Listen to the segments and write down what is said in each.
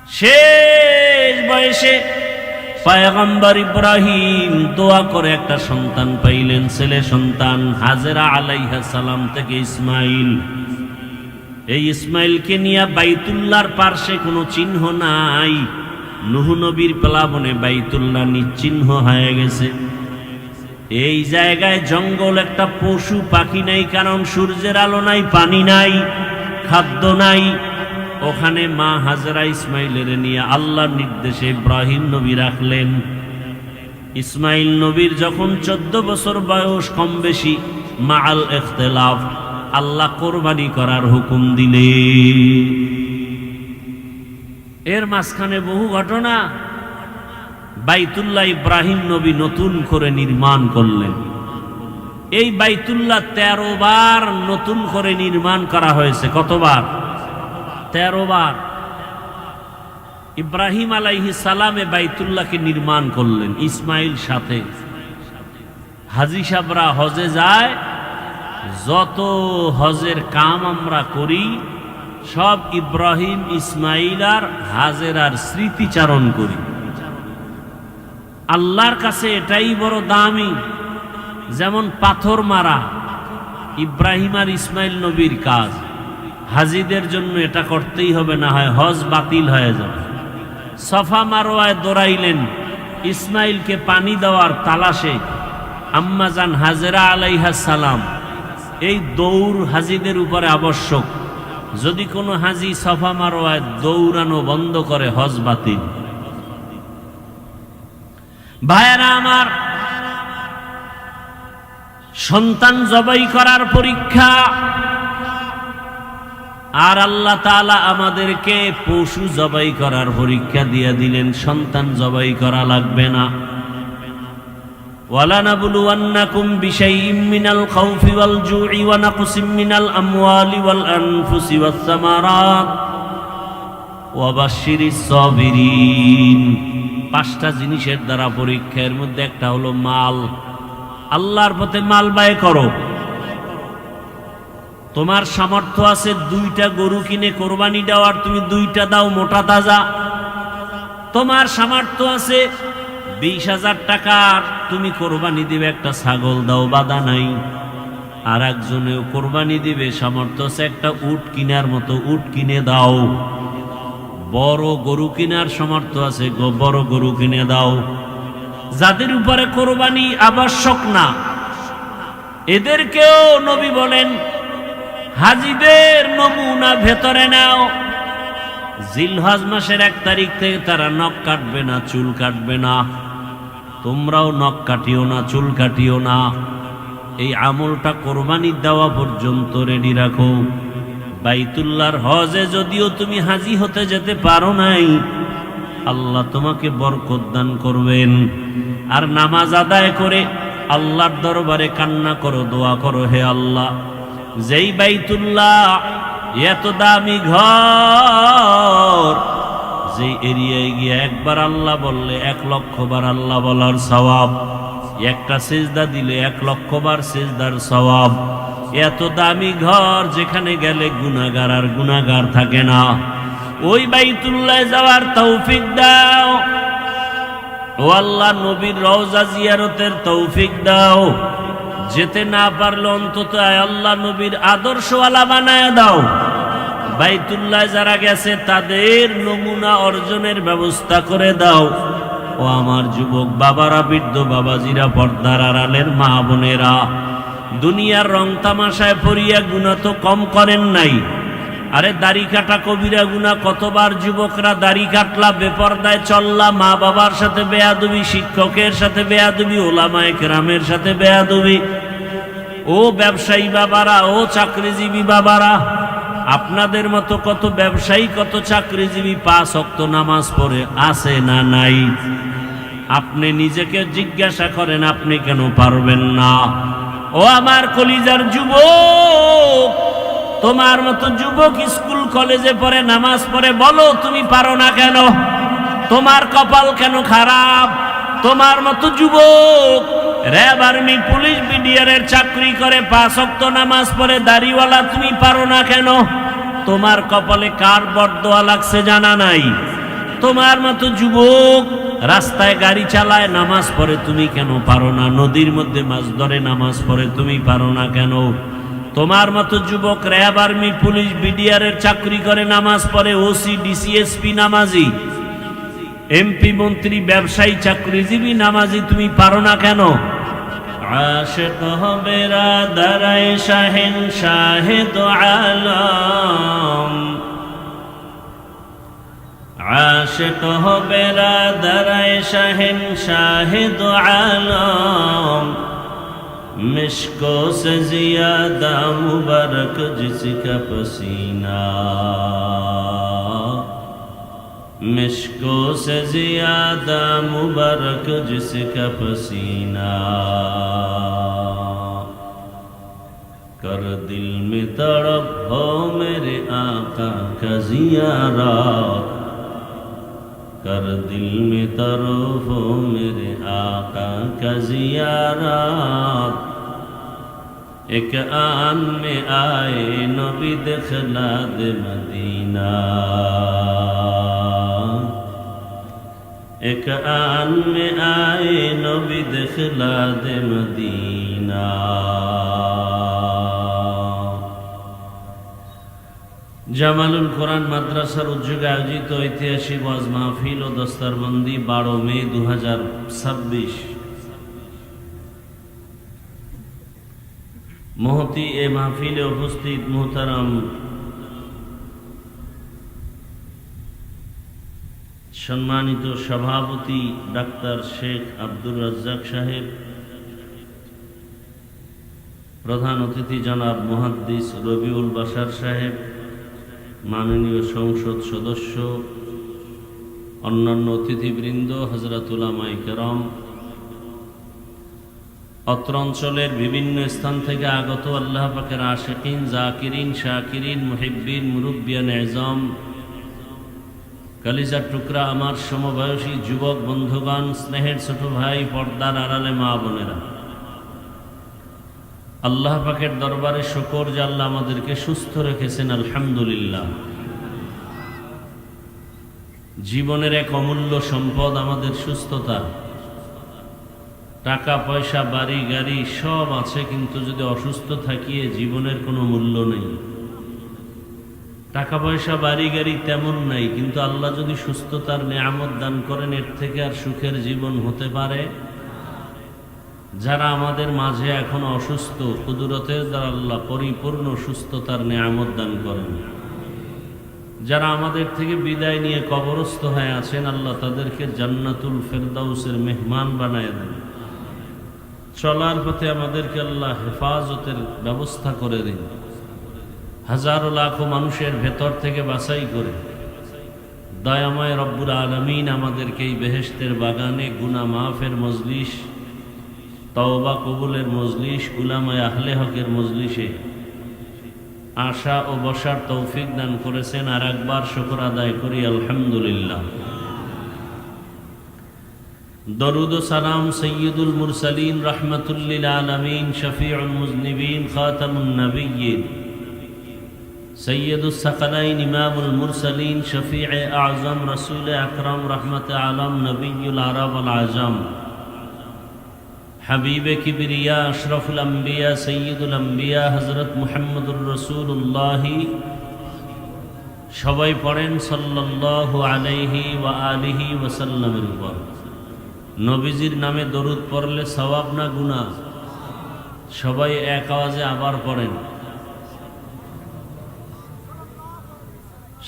শেষ বয়সে পয়গম্বর ইব্রাহিম দোয়া করে একটা সন্তান পাইলেন, ছেলে সন্তান হাজেরা আলাইহিস সালাম থেকে ইসমাইল। এই ইসমাইলকে নিয়ে বাইতুল্লাহর পার্শ্বে কোনো চিহ্ন নাই। নূহ নবীর প্লাবনে বাইতুল্লাহ নিশ্চিহ্ন হয়ে গেছে। এই জায়গায় জঙ্গল, একটা পশু পাখি নাই, কারণ সূর্যের আলো নাই, পানি নাই, খাদ্য নাই। ওখানে মা হাজেরা ইসমাইলের নিয়ে আল্লাহর নির্দেশে ইব্রাহিম নবী রাখলেন। ইসমাইল নবীর যখন 14 বছর বয়স, কম বেশি মাআল ইখতিলাফ, আল্লাহ কোরবানি করার হুকুম দিলেন। এর মাঝখানে বহু ঘটনা। বাইতুল্লাহ ইব্রাহিম নবী নতুন করে নির্মাণ করলেন। এই বাইতুল্লাহ 13 বার নতুন করে নির্মাণ করা হয়েছে। কতবার? 13 বার। ইব্রাহিম আলাইহিস সালামে বাইতুল্লাহকে নির্মাণ করলেন, ইসমাইল সাথে। হাজী সাহেবরা হজে যায়, যত হজের কাম আমরা করি সব ইব্রাহিম, ইসমাইল আর হাজেরার স্মৃতিচারণ করি। আল্লাহর কাছে এটাই বড় দামি। যেমন পাথর মারা ইব্রাহিম আর ইসমাইল নবীর কাজ, হাজিদের জন্য এটা করতেই হবে, না হয় হজ বাতিল হয়ে যাবে। সফা মারওয়ায় দৌড়াইলেন, ইসমাইলকে পানি দেওয়ার তালাশে আম্মাজান হাজেরা আলাইহিস সালাম। এই দৌড় হাজিদের উপরে আবশ্যক। যদি কোনো হাজি সফা মারওয়ায় দৌড়ানো বন্ধ করে, হজ বাতিল। ভাইয়েরা আমার, সন্তান জবাই করার পরীক্ষা। আর আল্লাহ তাআলা আমাদেরকে পশু জবাই করার পরীক্ষা দিয়ে দিলেন। সন্তান জবাই করা লাগবে না। ওয়ালানাবলুওয়ান্নাকুম বিশাইইম মিনাল খাউফি ওয়াল জুই ওয়া নাকসিম মিনাল আমওয়ালি ওয়াল আনফুসি ওয়াস সামারাত ওয়া বাশশিরিস সাবিরিন। 5টা জিনিসের দ্বারা পরীক্ষা। এর মধ্যে একটা হলো মাল। আল্লাহর পথে মাল ব্যয় করো। তোমার সামর্থ্য আছে 2টা গরু কিনে কোরবানি দেওয়ার, তুমি 2টা দাও মোটা তাজা। তোমার সামর্থ্য আছে 20,000 টাকার, তুমি কোরবানি দিবে একটা ছাগল, দাও, বাধা নাই। আর একজনেও কোরবানি দিবে, সামর্থ্য আছে একটা উট কিনার মতো, উট কিনে দাও। বড় গরু কিনার সামর্থ্য আছে, বড় গরু কিনে দাও। যাদের উপরে কোরবানি আবশ্যক না, এদেরকেও নবী বলেন হাজিদের নমুনা ভেতরে নাও। জিলহজ মাসের 1 তারিখ থেকে তারা নখ কাটবে না, চুল কাটবে না। তোমরাও নখ কাটিও না, চুল কাটিও না। এই আমলটা কোরবানি দেওয়া পর্যন্ত রেডি রাখো। বাইতুল্লাহর হজে যদিও তুমি হাজি হতে যেতে পারো নাই, আল্লাহ তোমাকে বরকত দান করবেন। আর নামাজ আদায় করে আল্লাহর দরবারে কান্না করো, দোয়া করো, হে আল্লাহ, যেই বাইতুল্লাহ এত দামি ঘর, যে এরিয়ায় গিয়ে একবার আল্লাহ বললে 1 লক্ষ বার আল্লাহ বলার সওয়াব, একটা সিজদা দিলে 1 লক্ষ বার সিজদার সওয়াব। এত দামি ঘর, যেখানে গেলে গুনাহগার আর গুনাহগার থাকে না। ওই বাইতুল্লাহ যাওয়ার তৌফিক দাও ও আল্লাহ। নবীর রওজা জিয়ারতের তৌফিক দাও। যেতে না পারলে অন্তত আল্লাহ নবীর আদর্শওয়ালা বানায় দাও। বাইতুল্লাহ যারা গেছে তাদের নমুনা অর্জনের ব্যবস্থা করে দাও। ও আমার যুবক বাবারা, বৃদ্ধ বাবাজিরা, পর্দার আড়ালের মা বোনেরা, দুনিয়ার রং তামাশায় পড়িয়া গুনাহ তো কম করেন নাই। আরে দাড়ি কাটা কবিরা গুনাহ। কতবার যুবকরা দাড়ি কাটলা, বেপরদায় চললা, মা বাবার সাথে বেয়াদবি, শিক্ষকের সাথে বেয়াদবি, ওলামায়ে কেরামের সাথে বেয়াদবি। ও ব্যবসায়ী বাবারা, ও চাকরিজীবী বাবারা, আপনাদের মতো কত ব্যবসায়ী, কত চাকরিজীবী 5 ওয়াক্ত নামাজ পড়ে আছে না নাই? আপনি নিজেকে জিজ্ঞাসা করেন, আপনি কেন পারবেন না? ও আমার কলিজার যুবক, তোমার মতো যুবক স্কুল কলেজে পড়ে, নামাজ পড়ে, বলো তুমি পারো না কেন? তোমার কপাল কেন খারাপ? তোমার মতো যুবক র্যাব, আর্মি, পুলিশ, বিডিআরের চাকরি করে, 5 ওয়াক্ত নামাজ পড়ে, দাড়িওয়ালা, তুমি পারো না কেন? তোমার কপালে কার বরদোয়া লাগছে জানা নাই? তোমার মতো যুবক রাস্তায় গাড়ি চালায়, নামাজ পড়ে, তুমি কেন পারো না? নদীর মধ্যে মাছ ধরে, নামাজ পড়ে, তুমি পারো না কেন? তোমার মতো যুবক র্যাব, আর্মি, পুলিশ, বিডিআর এর চাকরি করে, নামাজ পড়ে, ওসি, ডিসিএসপি নামাজি, এমপি, মন্ত্রী, ব্যবসায়ী, চাকরিজীবী নামাজি, তুমি পারো না কেন? আশিক হবে রাদারায়ে শাহেন শাহেদ আলম, আশিক হবে রাদারায়ে শাহেন শাহেদ আলম, मिश्को से ज्यादा मुबारक जिसका पसीना, मिश्को से ज्यादा मुबारक जिसका पसीना, कर दिल में तड़प हो मेरे आका का ज़ियारत, कर दिल में तरफ हो मेरे आका का ज़ियारत, एक आन में आए नबी दिखला दे मदीना, एक आन में आए नबी दिखला दे मदीना। জামালুল কোরআন মাদ্রাসার উদ্যোগে আয়োজিত ঐতিহাসিক ওয়াজ মাহফিল ও দস্তারবন্দি 12 মে 2026 মহতি এ মাহফিলে উপস্থিত মুহতারাম সম্মানিত সভাপতি ডাক্তার শেখ আব্দুর রাজ্জাক সাহেব, প্রধান অতিথি জনাব মুহাদ্দিস রবিউল বাশার সাহেব, মাননীয় সংসদ সদস্য, অন্যান্য অতিথিবৃন্দ, হযরত উলামায়ে কেরাম, অত্র অঞ্চলের বিভিন্ন স্থান থেকে আগত আল্লাহ পাকের আশিকিন, জাকিরিন, শাকিরিন, মুহিব্বিন, মুরব্বিয়ান এজম, কলিজার টুকরা আমার সমবয়সী যুবক বন্ধুগণ, স্নেহের ছোট ভাই, পর্দার আড়ালে মা বোনেরা, আল্লাহ পাকের দরবারে শুকর যে আল্লাহ আমাদেরকে সুস্থ রেখেছেন, আলহামদুলিল্লাহ। জীবনের এক অমূল্য সম্পদ আমাদের সুস্থতা। টাকা পয়সা, বাড়ি গাড়ি সব আছে, কিন্তু যদি অসুস্থ থাকিয়ে জীবনের কোনো মূল্য নেই। টাকা পয়সা, বাড়ি গাড়ি তেমন নাই, কিন্তু আল্লাহ যদি সুস্থতার নেয়ামত দান করেন, এর থেকে আর সুখের জীবন হতে পারে? যারা আমাদের মাঝে এখন অসুস্থ, কুদরতের দ্বারা আল্লাহ পরিপূর্ণ সুস্থতার নেয়ামত দান করেন। যারা আমাদের থেকে বিদায় নিয়ে কবরস্থ হয়ে আছেন, আল্লাহ তাদেরকে জান্নাতুল ফেরদাউসের মেহমান বানায় দেন। চলার পথে আমাদেরকে আল্লাহ হেফাজতের ব্যবস্থা করে দিন। হাজারো লাখো মানুষের ভেতর থেকে বাছাই করে দয়াময় রব্বুল আলামিন আমাদেরকে এই বেহেশতের বাগানে গুনাহ মাফের মজলিস, তওবা কবুলের মজলিস, উলামায়ে আহলে হকের মজলিসে আশা ও বসার তৌফিক দান করেছেন। আর একবার শুকর আদায় করি আলহামদুলিল্লাহ। দরুদ ও সালাম সৈয়দুল মুরসালিন, রাহমাতুল লিল আলামিন, শফিউল মুজনিবিন, খাতামুন নবিয়্যিন, সৈয়দুস সাকালাইন, ইমামুল মুরসালিন, শফিয়ে আযম, রাসূল আকরাম, রহমতে আলম, নবিয়ুল আরব আল আজম, হাবিবে কিবরিয়া, আশরাফুল আম্বিয়া, সৈয়দুল আম্বিয়া, হযরত মুহাম্মদুর রাসূলুল্লাহ। সবাই পড়েন সাল্লাল্লাহু আলাইহি ওয়া আলিহি ওয়াসাল্লামের উপর। নবীজির নামে দরুদ পড়লে সওয়াব না গুনাহ? সবাই এক আওয়াজে আবার পড়েন।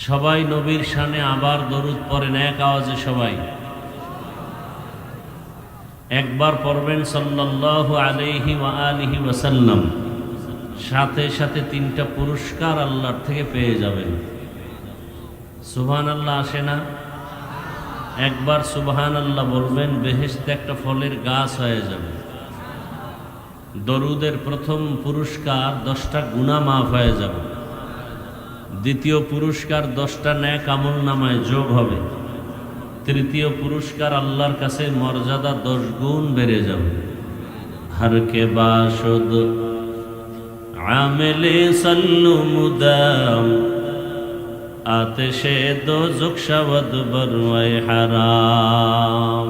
সবাই নবীর শানে আবার দরুদ পড়েন এক আওয়াজে। সবাই একবার পড়বেন সাল্লাল্লাহু আলাইহি ওয়া আলিহি ওয়াসাল্লাম, সাথে সাথে 3টা পুরস্কার আল্লাহর থেকে পেয়ে যাবেন। সুবহানাল্লাহ আসে না? একবার সুবহানাল্লাহ বলবেন, বেহেশতে একটা ফলের গাছ হয়ে যাবে। দরুদের প্রথম পুরস্কার 10টা গুনাহ মাফ হয়ে যাবে। দ্বিতীয় পুরস্কার 10টা নেক আমল নামায় যোগ হবে। তৃতীয় পুরস্কার আল্লাহর কাছে মর্যাদা 10 গুণ বেড়ে যাবে। হর কে বাসদ আমেলে সাল্লু মুদাম আতেশে দোজখ শাবদ বরওয়াই হারাম।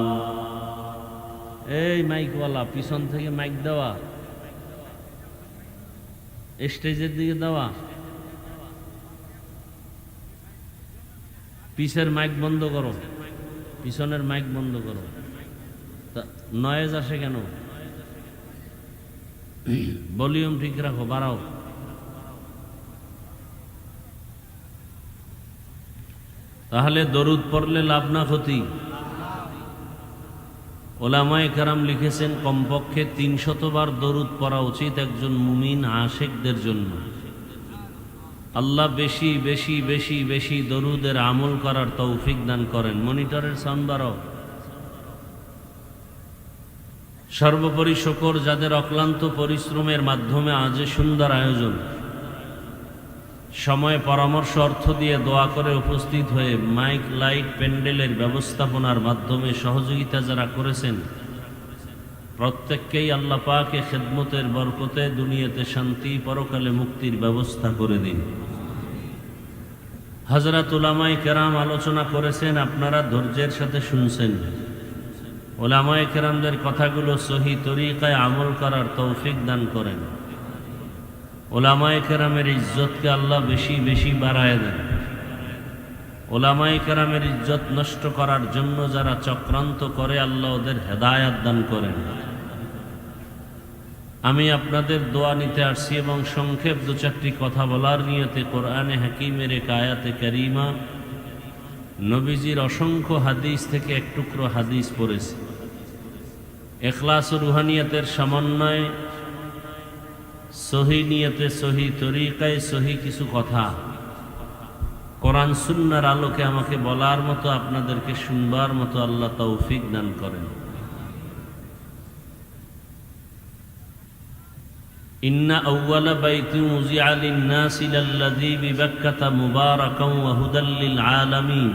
এই মাইকওয়ালা, পিছন থেকে মাইক দেওয়া, স্টেজের দিকে দেওয়া, পিছের মাইক বন্ধ করো, পিছনের মাইক বন্ধ করো। নয়েজ আসে কেন? ভলিউম ঠিক রাখো, বাড়াও। তাহলে দরুদ পড়লে লাভ না ক্ষতি? ওলামায়ে কেরাম লিখেছেন কমপক্ষে 300 বার দরুদ পড়া উচিত একজন মুমিন আশিকদের জন্য। আল্লাহ বেশি বেশি বেশি বেশি দরুদের আমল করার তৌফিক দান করেন। মনিটরের সাউন্ড বাড়াও। সর্বোপরি শুকর যাদের অক্লান্ত পরিশ্রমের মাধ্যমে আজ সুন্দর আয়োজন, সময় পরামর্শ অর্থ দিয়ে দোয়া করে উপস্থিত হয়ে মাইক লাইট প্যান্ডেলের ব্যবস্থাপনার মাধ্যমে সহযোগিতা যারা করেছেন, প্রত্যেককেই আল্লাহ পাকে খেদমতের বরকতে দুনিয়াতে শান্তি, পরকালে মুক্তির ব্যবস্থা করে দিন। হযরত উলামায়ে কেরাম আলোচনা করেছেন, আপনারা ধৈর্যের সাথে শুনছেন। উলামায়ে কেরামদের কথাগুলো সহি তরিকায় আমল করার তৌফিক দান করেন। উলামায়ে কেরামের ইজ্জতকে আল্লাহ বেশি বেশি বাড়ায় দেন। উলামায়ে কেরামের ইজ্জত নষ্ট করার জন্য যারা চক্রান্ত করে, আল্লাহ ওদের হেদায়াত দান করেন। আমি আপনাদের দোয়া নিতে আসছি এবং সংক্ষেপ 2-4টি কথা বলার নিয়তে কোরআনে হাকিমের এক আয়াতে কারিমা, নবীজির অসংখ্য হাদিস থেকে এক টুকরো হাদিস পড়েছি। ইখলাস ও রুহানিয়াতের সমন্বয়ে সহি নিয়তে, সহি তরিকায়, সহি কিছু কথা কোরআন সুন্নাহর আলোকে আমাকে বলার মতো, আপনাদেরকে শুনবার মতো আল্লাহ তৌফিক দান করেন। ইন্না আউওয়ালা বাইতিন উযিআ লিন-নাসি লাল্লাযী বিবাক্কাতা মুবারাকান ওয়া হুদাল লিল আলামিন।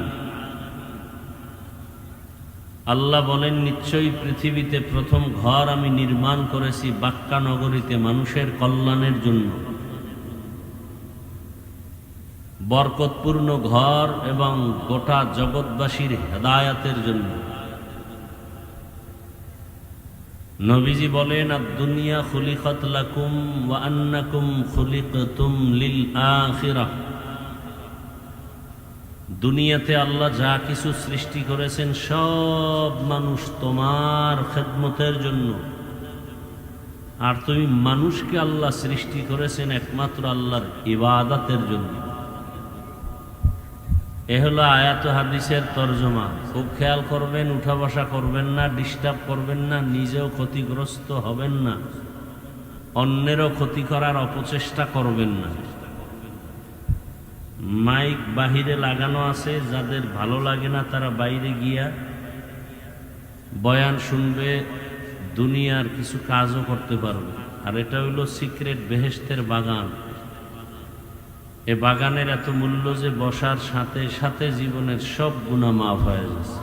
আল্লাহ বলেন, নিশ্চয়ই পৃথিবীতে প্রথম ঘর আমি নির্মাণ করেছি বাক্কা নগরীতে মানুষের কল্যাণের জন্য, বরকতপূর্ণ ঘর এবং গোটা জগৎবাসীর হেদায়াতের জন্য। নবীজি বলেন, আদ-দুনিয়া খুলিকাত লাকুম ওয়া আন্নাকুম খুলিকতুম লিল আখিরাহ। দুনিয়াতে আল্লাহ যা কিছু সৃষ্টি করেছেন সব মানুষ তোমার খেদমতের জন্য, আর তুমি মানুষকে আল্লাহ সৃষ্টি করেছেন একমাত্র আল্লাহর ইবাদতের জন্য। এ হলো আয়াত হাদিসের তরজমা। খুব খেয়াল করবেন, উঠা বসা করবেন না, ডিস্টার্ব করবেন না, নিজেও ক্ষতিগ্রস্ত হবেন না, অন্যেরও ক্ষতি করার অপচেষ্টা করবেন না। মাইক বাহিরে লাগানো আছে, যাদের ভালো লাগে না তারা বাইরে গিয়া বয়ান শুনবে, দুনিয়ার কিছু কাজও করতে পারবে। আর এটা হইল সিক্রেট বেহেশতের বাগান। এ বাগানের এত মূল্য যে বসার সাথে সাথে জীবনের সব গুনাহ মাফ হয়ে যাচ্ছে।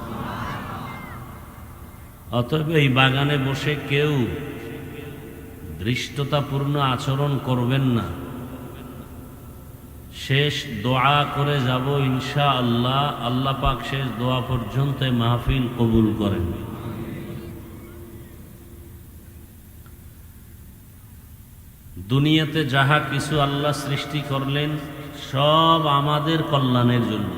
অতএব এই বাগানে বসে কেউ ধৃষ্টতাপূর্ণ আচরণ করবেন না। শেষ দোয়া করে যাব ইনশাআল্লাহ। আল্লাহ পাক শেষ দোয়া পর্যন্ত মাহফিল কবুল করেন। দুনিয়াতে যাহা কিছু আল্লাহ সৃষ্টি করলেন সব আমাদের কল্যাণের জন্য,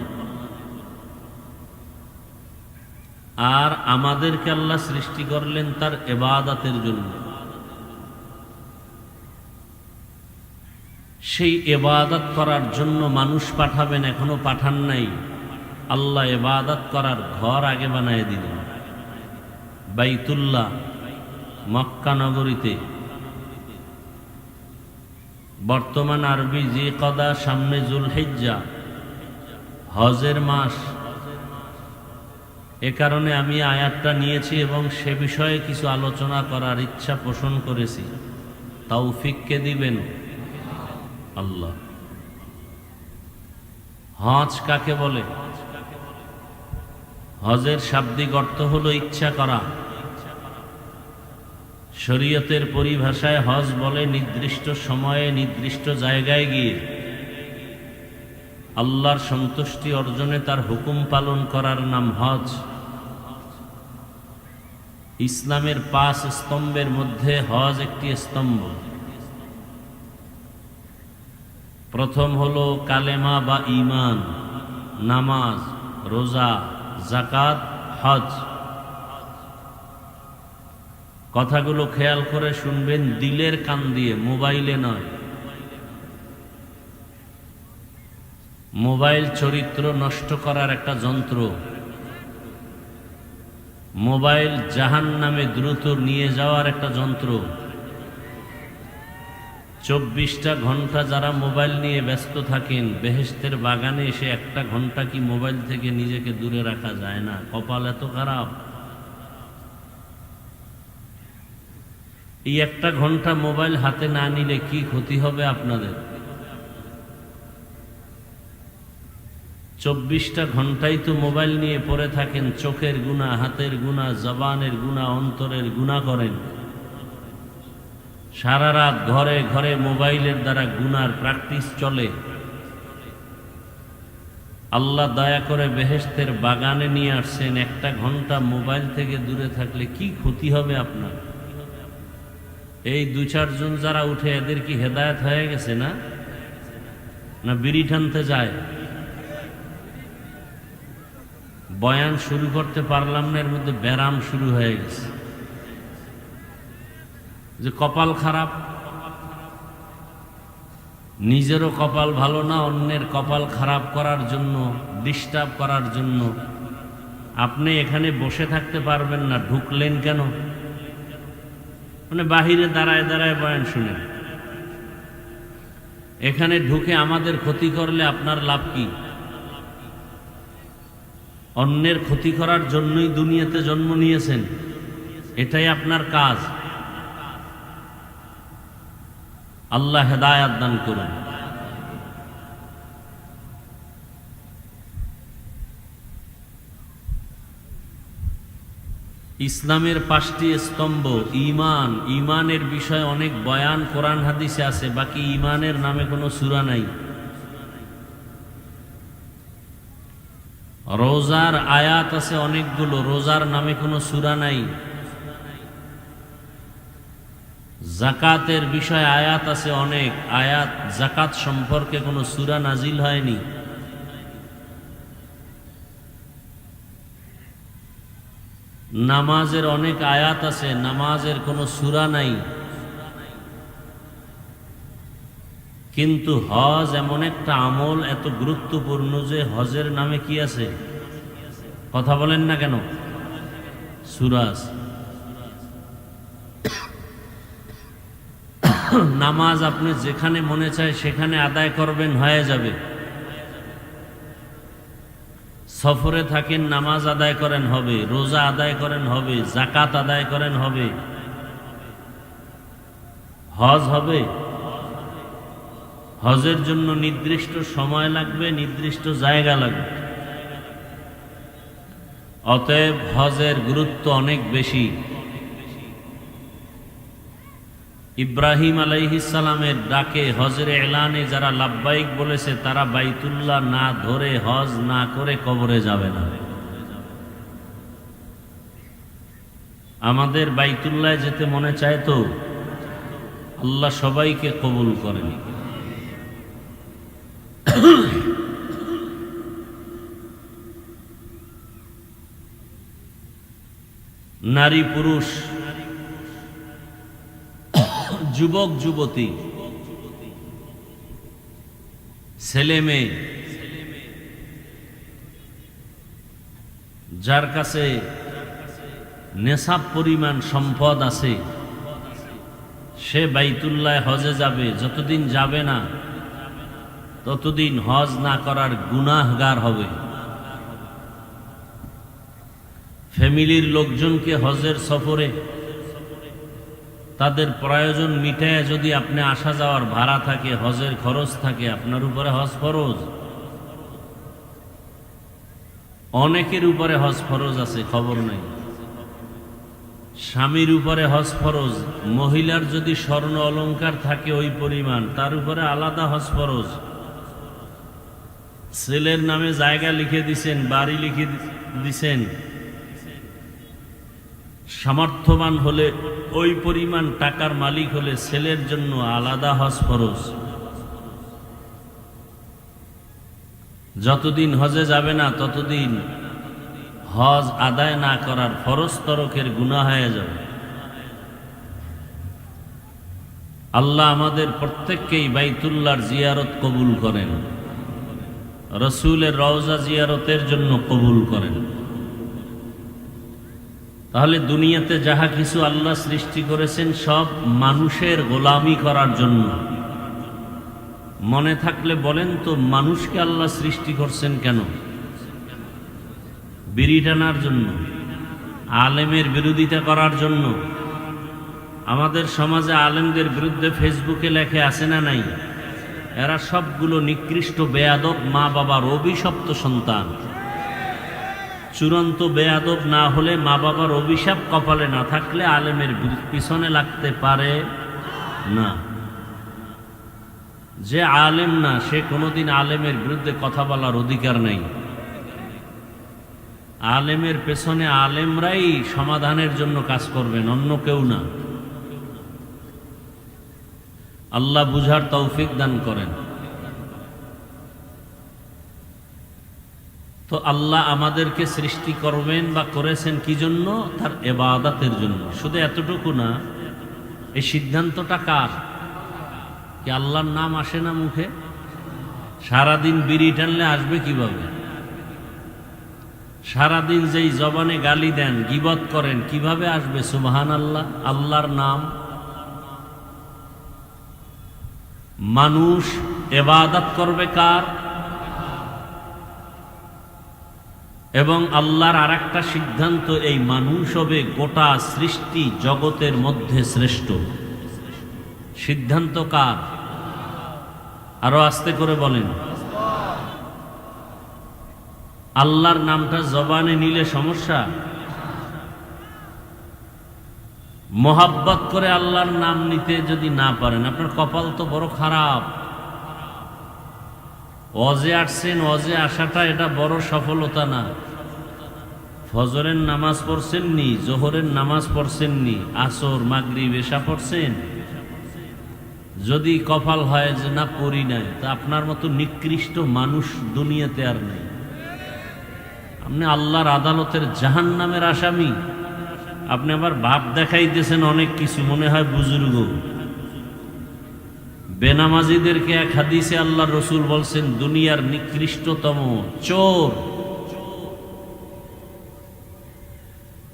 আর আমাদেরকে আল্লাহ সৃষ্টি করলেন তার ইবাদতের জন্য। সেই ইবাদত করার জন্য মানুষ পাঠাবেন, এখনো পাঠান নাই। আল্লাহ ইবাদত করার ঘর আগে বানায় দিলেন। বাইতুল্লাহ মক্কা নগরীতে, বর্তমান আরবি জিকদা, সামনে জুলহিজ্জা, হজের মাস। এ কারণে আমি আয়াতটা নিয়েছি এবং সে বিষয়ে কিছু আলোচনা করার ইচ্ছা পোষণ করেছি। তৌফিক কে দিবেন? আল্লাহ। হজ কাকে বলে? হজের শাব্দিক অর্থ হলো ইচ্ছা করা। শরীয়তের পরিভাষায় হজ বলে নির্দিষ্ট সময়ে নির্দিষ্ট জায়গায় গিয়ে আল্লাহর সন্তুষ্টি অর্জনে তার হুকুম পালন করার নাম হজ। ইসলামের 5 স্তম্ভের মধ্যে হজ একটি স্তম্ভ। প্রথম হলো কালেমা বা ঈমান, নামাজ, রোজা, যাকাত, হজ। কথাগুলো খেয়াল করে শুনবেন, দিলের কান দিয়ে, মোবাইলে নয়। মোবাইল চরিত্র নষ্ট করার একটা যন্ত্র। মোবাইল জাহান্নামে দ্রুত নিয়ে যাওয়ার একটা যন্ত্র। 24টা ঘন্টা যারা মোবাইল নিয়ে ব্যস্ত থাকেন, বেহেশতের বাগানে এসে 1টা ঘন্টা কি মোবাইল থেকে নিজেকে দূরে রাখা যায় না? কপাল এত খারাপ। এই 1টা ঘন্টা মোবাইল হাতে না নিলে কি ক্ষতি হবে আপনাদের? 24টা ঘন্টাই তো মোবাইল নিয়ে পড়ে থাকেন, চোখের গুনাহ, হাতের গুনাহ, জবানের গুনাহ, অন্তরের গুনাহ করেন। সারা রাত ঘরে ঘরে মোবাইলের দ্বারা গুনার প্র্যাকটিস চলে। আল্লাহ দয়া করে বেহেশতের বাগানে নিয়ে আসছেন, 1টা ঘন্টা মোবাইল থেকে দূরে থাকলে কি ক্ষতি হবে আপনার? এই 2-4 জন যারা উঠে, এদের কি হেদায়েত হয়ে গেছে না? না বিড়ি টানতে যায়? বয়ান শুরু করতে পারলাম না, এর মধ্যে ব্যারাম শুরু হয়ে গেছে। যে কপাল খারাপ, নিজেরও কপাল ভালো না, অন্যের কপাল খারাপ করার জন্য, ডিস্টার্ব করার জন্য আপনি এখানে বসে থাকতে পারবেন না, ঢুকলেন কেন? মানে বাহিরে দাঁড়ায় দাঁড়ায় বয়ান শুনেন, এখানে ঢুকে আমাদের ক্ষতি করলে আপনার লাভ কি? অন্যের ক্ষতি করার জন্যই দুনিয়াতে জন্ম নিয়েছেন, এটাই আপনার কাজ। আল্লাহ হেদায়াত দান করুন। ইসলামের 5টি স্তম্ভ। ঈমান, ঈমানের বিষয়ে অনেক বয়ান কোরআন হাদিসে আছে, বাকি ঈমানের নামে কোনো সূরা নাই। রোজার আয়াত আছে অনেকগুলো, রোজার নামে কোনো সূরা নাই। যাকাতের বিষয়ে আয়াত আছে অনেক, আয়াত যাকাত সম্পর্কে কোনো সূরা নাজিল হয়নি। নামাজের অনেক আয়াত আছে, নামাজের কোনো সূরা নাই। কিন্তু হজ এমন একটা আমল এত গুরুত্বপূর্ণ যে হজের নামে কি আছে? কথা বলেন না কেন? সূরা আছে। নামাজ আপনি যেখানে মনে চায় সেখানে আদায় করবেন, হয়ে যাবে। সফরে থাকেন, নামাজ আদায় করেন, হবে। রোজা আদায় করেন, হবে। যাকাত আদায় করেন, হবে। হজ হবে। হজের জন্য নির্দিষ্ট সময় লাগবে, নির্দিষ্ট জায়গা লাগবে। অতএব হজের গুরুত্ব অনেক বেশি। ইব্রাহিম আলাইহিস সালামের ডাকে, হজের এলানে যারা লাব্বাইক বলেছে, তারা বাইতুল্লাহ না ধরে, হজ না করে কবরে যাবে না। আমাদের বাইতুল্লাহ যেতে মনে চায় তো? আল্লাহ সবাইকে কবুল করেন। নারী পুরুষ, যুবক যুবতী, ছেলে মেয়ে, যার কাছে নেশাব পরিমাণ সম্পদ আছে, সে বাইতুল্লাহ হজে যাবে। যতদিন যাবে না ততদিন হজ না করার গুনাহগার হবে। ফ্যামিলির লোকজনকে হজের সফরে তাদের প্রয়োজন মিটায় যদি আপনি আসা যাওয়ার ভাড়া থাকে, হজের খরচ থাকে, আপনার উপরে হজ ফরজ। অনেকের উপরে হজ ফরজ আছে, খবর নাই। স্বামীর উপরে হজ ফরজ, মহিলার যদি স্বর্ণ অলংকার থাকে ওই পরিমাণ, তার উপরে আলাদা হজ ফরজ। ছেলের নামে জায়গা লিখে দিছেন, বাড়ি লিখে দিছেন। সামর্থ্যবান হলে, ওই পরিমাণ টাকার মালিক হলে ছেলের জন্য আলাদা হজ ফরজ। যতদিন হজে যাবে না ততদিন হজ আদায় না করার ফরজ তরকের গুনাহ হয়ে যাবে। আল্লাহ আমাদের প্রত্যেককেই বাইতুল্লাহর জিয়ারত কবুল করেন, রসুলের রওজা জিয়ারতের জন্য কবুল করেন। তাহলে দুনিয়াতে যাহা কিছু আল্লাহ সৃষ্টি করেছেন সব মানুষের গোলামি করার জন্য। মনে থাকলে বলেন তো, মানুষকে আল্লাহ সৃষ্টি করছেন কেন? বিড়ি টানার জন্য? আলেমের বিরোধিতা করার জন্য? আমাদের সমাজে আলেমদের বিরুদ্ধে ফেসবুকে লেখে আছে না নাই? এরা সবগুলো নিকৃষ্ট বেয়াদব মা বাবার অভিশপ্ত সন্তান। চূড়ান্ত বেয়াদব না হলে, মা বাবার অভিশাপ কপালে না থাকলে আলেমের পিছনে লাগতে পারে না। যে আলেম না, সে কোনোদিন আলেমের বিরুদ্ধে কথা বলার অধিকার নাই। আলেমের পেছনে আলেমরাই সমাধানের জন্য কাজ করবেন, অন্য কেউ না। আল্লাহ বুঝার তৌফিক দান করেন। তো আল্লাহ আমাদেরকে সৃষ্টি করবেন বা করেছেন কি জন্য? তার ইবাদতের জন্য। শুধু এতটুকু না, এই সিদ্ধান্তটা কার? কি আল্লাহর নাম আসে না মুখে? সারাদিন বিড়ি টানলে আসবে কিভাবে? সারাদিন যেই জবানে গালি দেন, গীবত করেন, কিভাবে আসবে সুবহানাল্লাহ, আল্লাহর নাম? মানুষ ইবাদত করবে কার? এবং আল্লাহর আরেকটা সিদ্ধান্ত, এই মানুষ হবে গোটা সৃষ্টি জগতের মধ্যে শ্রেষ্ঠ। সিদ্ধান্ত কার? আরো আস্তে করে বলেন। আল্লাহর নামটা জবানে নিলে সমস্যা? মোহাব্বত করে আল্লাহর নাম নিতে যদি না পারেন, আপনার কপাল তো বড় খারাপ। ওয়াজে আসছেন, ওয়াজে আসাটা এটা বড় সফলতা না। ফজরের নামাজ পড়ছেন নি, জোহরের নামাজ পড়ছেন নি, আসর মাগরিব এশা পড়ছেন, যদি কপাল হয় যে না পড়ি নাই, তা আপনার মতো নিকৃষ্ট মানুষ দুনিয়াতে আর নেই। আপনি আল্লাহর আদালতের জাহান্নামের আসামি। আপনি আবার ভাব দেখাইতেছেন অনেক কিছু, মনে হয় বুজুর্গ। বেনামাজিদেরকে এক হাদিসে আল্লাহ রসুল বলছেন দুনিয়ার নিকৃষ্টতম চোর।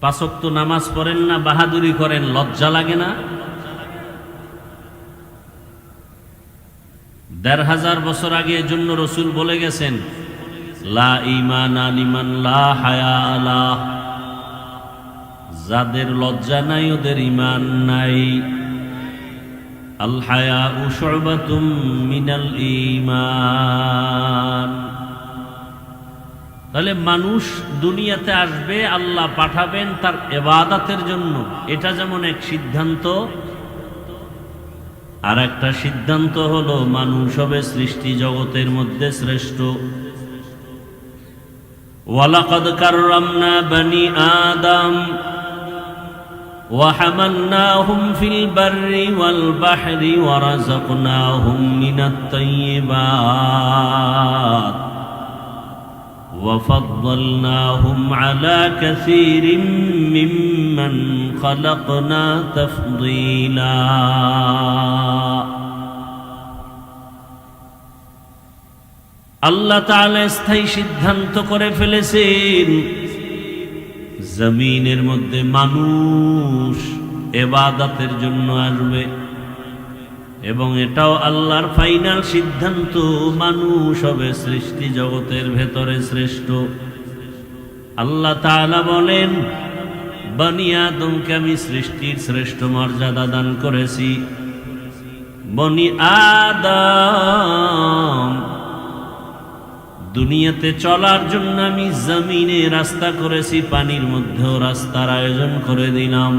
5 ওয়াক্ত নামাজ পড়েন না, বাহাদুরি করেন, লজ্জা লাগে না? 1500 বছর আগে এজন্য রসুল বলে গেছেন, লা ঈমানা লিমান লা হায়া আলাহ, যাদের লজ্জা নাই ওদের ঈমান নাই। আল হায়াউ শুবাতুম মিনাল ঈমান। তাহলে মানুষ দুনিয়াতে আসবে, আল্লাহ পাঠাবেন তার ইবাদতের জন্য। এটা যেমন এক সিদ্ধান্ত, আর একটা সিদ্ধান্ত হলো মানুষ হবে সৃষ্টি জগতের মধ্যে শ্রেষ্ঠ। ওয়ালাকাদ কাররামনা বনি আদম وحملناهم في البر والبحر ورزقناهم من الطيبات وفضلناهم على كثير ممن خلقنا تفضيلا। আল্লাহ তাআলা স্থায়ী সিদ্ধান্ত করে ফেলেছেন, জমিনের মধ্যে মানুষ ইবাদতের জন্য আসবে, এবং এটাও আল্লাহর ফাইনাল সিদ্ধান্ত, মানুষ হবে সৃষ্টি জগতের ভেতরে শ্রেষ্ঠ। আল্লাহ তাআলা বলেন, বনি আদমকে আমি সৃষ্টির শ্রেষ্ঠ মর্যাদা দান করেছি। বনি আদম, দুনিয়াতে চলার জন্য আমি জমিনে রাস্তা করেছি, পানির মধ্যেও রাস্তার আয়োজন করে দিলাম।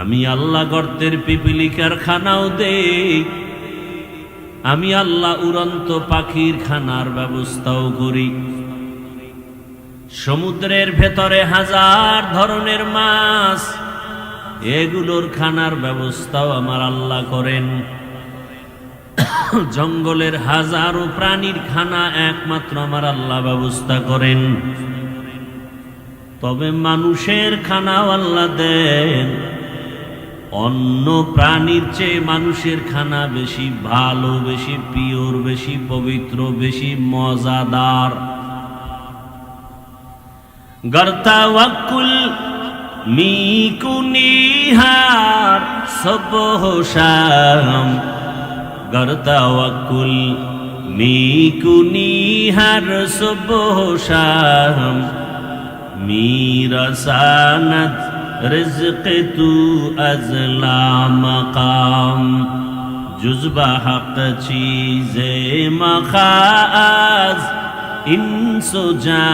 আমি আল্লাহ গর্তের পিপিলিকার খানাও দেই, আমি আল্লাহ উড়ন্ত পাখির খানার ব্যবস্থাও করি। সমুদ্রের ভেতরে হাজার ধরনের মাছ, এগুলোর খানার ব্যবস্থাও আমার আল্লাহ করেন। জঙ্গলের হাজারো প্রাণীর খানা একমাত্র আমার আল্লাহ ব্যবস্থা করেন। তবে মানুষের খানাও আল্লাহ দেন। অন্য প্রাণীর চেয়ে মানুষের খানা বেশি ভালো, বেশি পিওর, বেশি পবিত্র, বেশি মজাদার। গর্তাওয়াক্কুল মিকুনিহার সবহ শাম, গর্তাওয়াক্কুল মিকুনিহার সবহ শাম, মিরাসানাত রিজক তু আজলা মাকাম, জুজবা হক চীজে মখাজ ইনসুজা,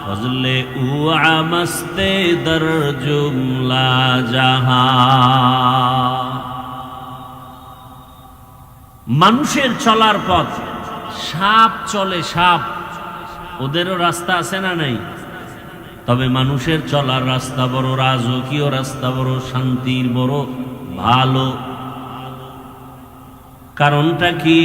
ফজলে উআ মস্তে দর জুমলা জাহান। মানুষের চলার পথ, সাপ চলে, সাপ, ওদেরও রাস্তা আছে না নাই? তবে মানুষের চলার রাস্তা বড় রাজকীয় রাস্তা, বড় শান্তির, বড় ভালো। কারণটা কি?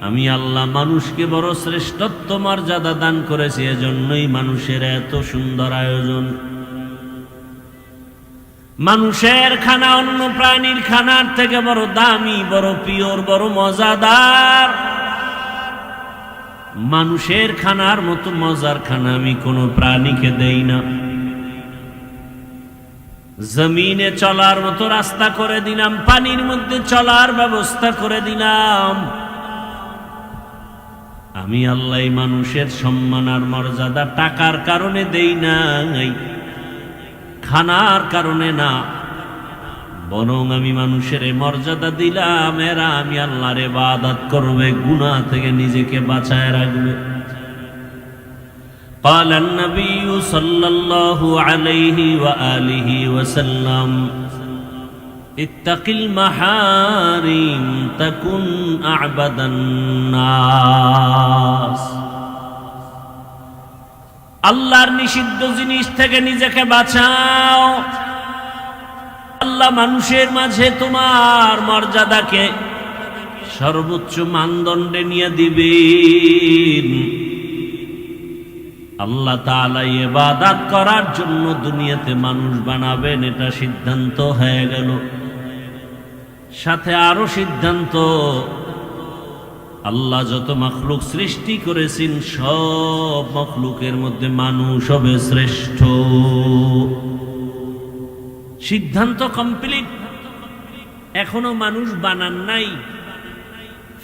আমি আল্লাহ মানুষকে বড় শ্রেষ্ঠত্ব মর্যাদা দান করেছি, এজন্যই মানুষের এত সুন্দর আয়োজন। মানুষের খানা অন্য প্রাণীর খানার থেকে বড় দামি, বড় পিওর, বড় মজাদার। মানুষের খানার মতো মজার খানা আমি কোনো প্রাণীকে দেই না। জমিনে চলার মতো রাস্তা করে দিলাম, পানির মধ্যে চলার ব্যবস্থা করে দিলাম। আমি আল্লাহ মানুষের সম্মান আর মর্যাদা টাকার কারণে দেই নাই, খানার কারণে না, বরং আমি মানুষের মর্যাদা দিলাম, এরা আমি আল্লাহর ইবাদত করবে, গুনাহ থেকে নিজেকে বাঁচায় রাখবে। قال النبي صلى الله عليه وآله وسلم اتق المحارم تكن أعبد الناس। আল্লাহর নিষিদ্ধ জিনিস থেকে নিজেকে বাঁচাও। আল্লাহ মানুষের মাঝে তোমার মর্যাদাকে সর্বোচ্চ মানদণ্ডে নিয়ে দিবেন। আল্লাহ তাআলা ইবাদত করার জন্য দুনিয়াতে মানুষ বানাবেন, এটা সিদ্ধান্ত হয়ে গেল। সাথে আরো সিদ্ধান্ত, আল্লাহ যত মখলুক সৃষ্টি করেছেন সব মখলুকের মধ্যে মানুষ হবে শ্রেষ্ঠ। সিদ্ধান্ত কমপ্লিট। এখনো মানুষ বানান নাই।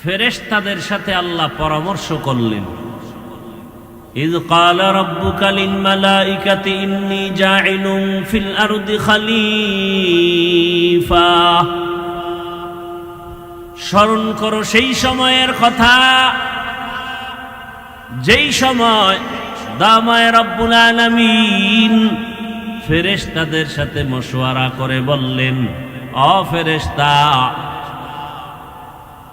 ফেরেশতাদের সাথে আল্লাহ পরামর্শ করলেন। إذ قال ربك للملائكة إني جاعل في الأرض خليفة। স্মরণ করো সেই সময়ের কথা, যেই সময় দামায়ে রব্বুল আলামিন ফেরেশতাদের সাথে মশওয়ারা করে বললেন, ও ফেরেশতা,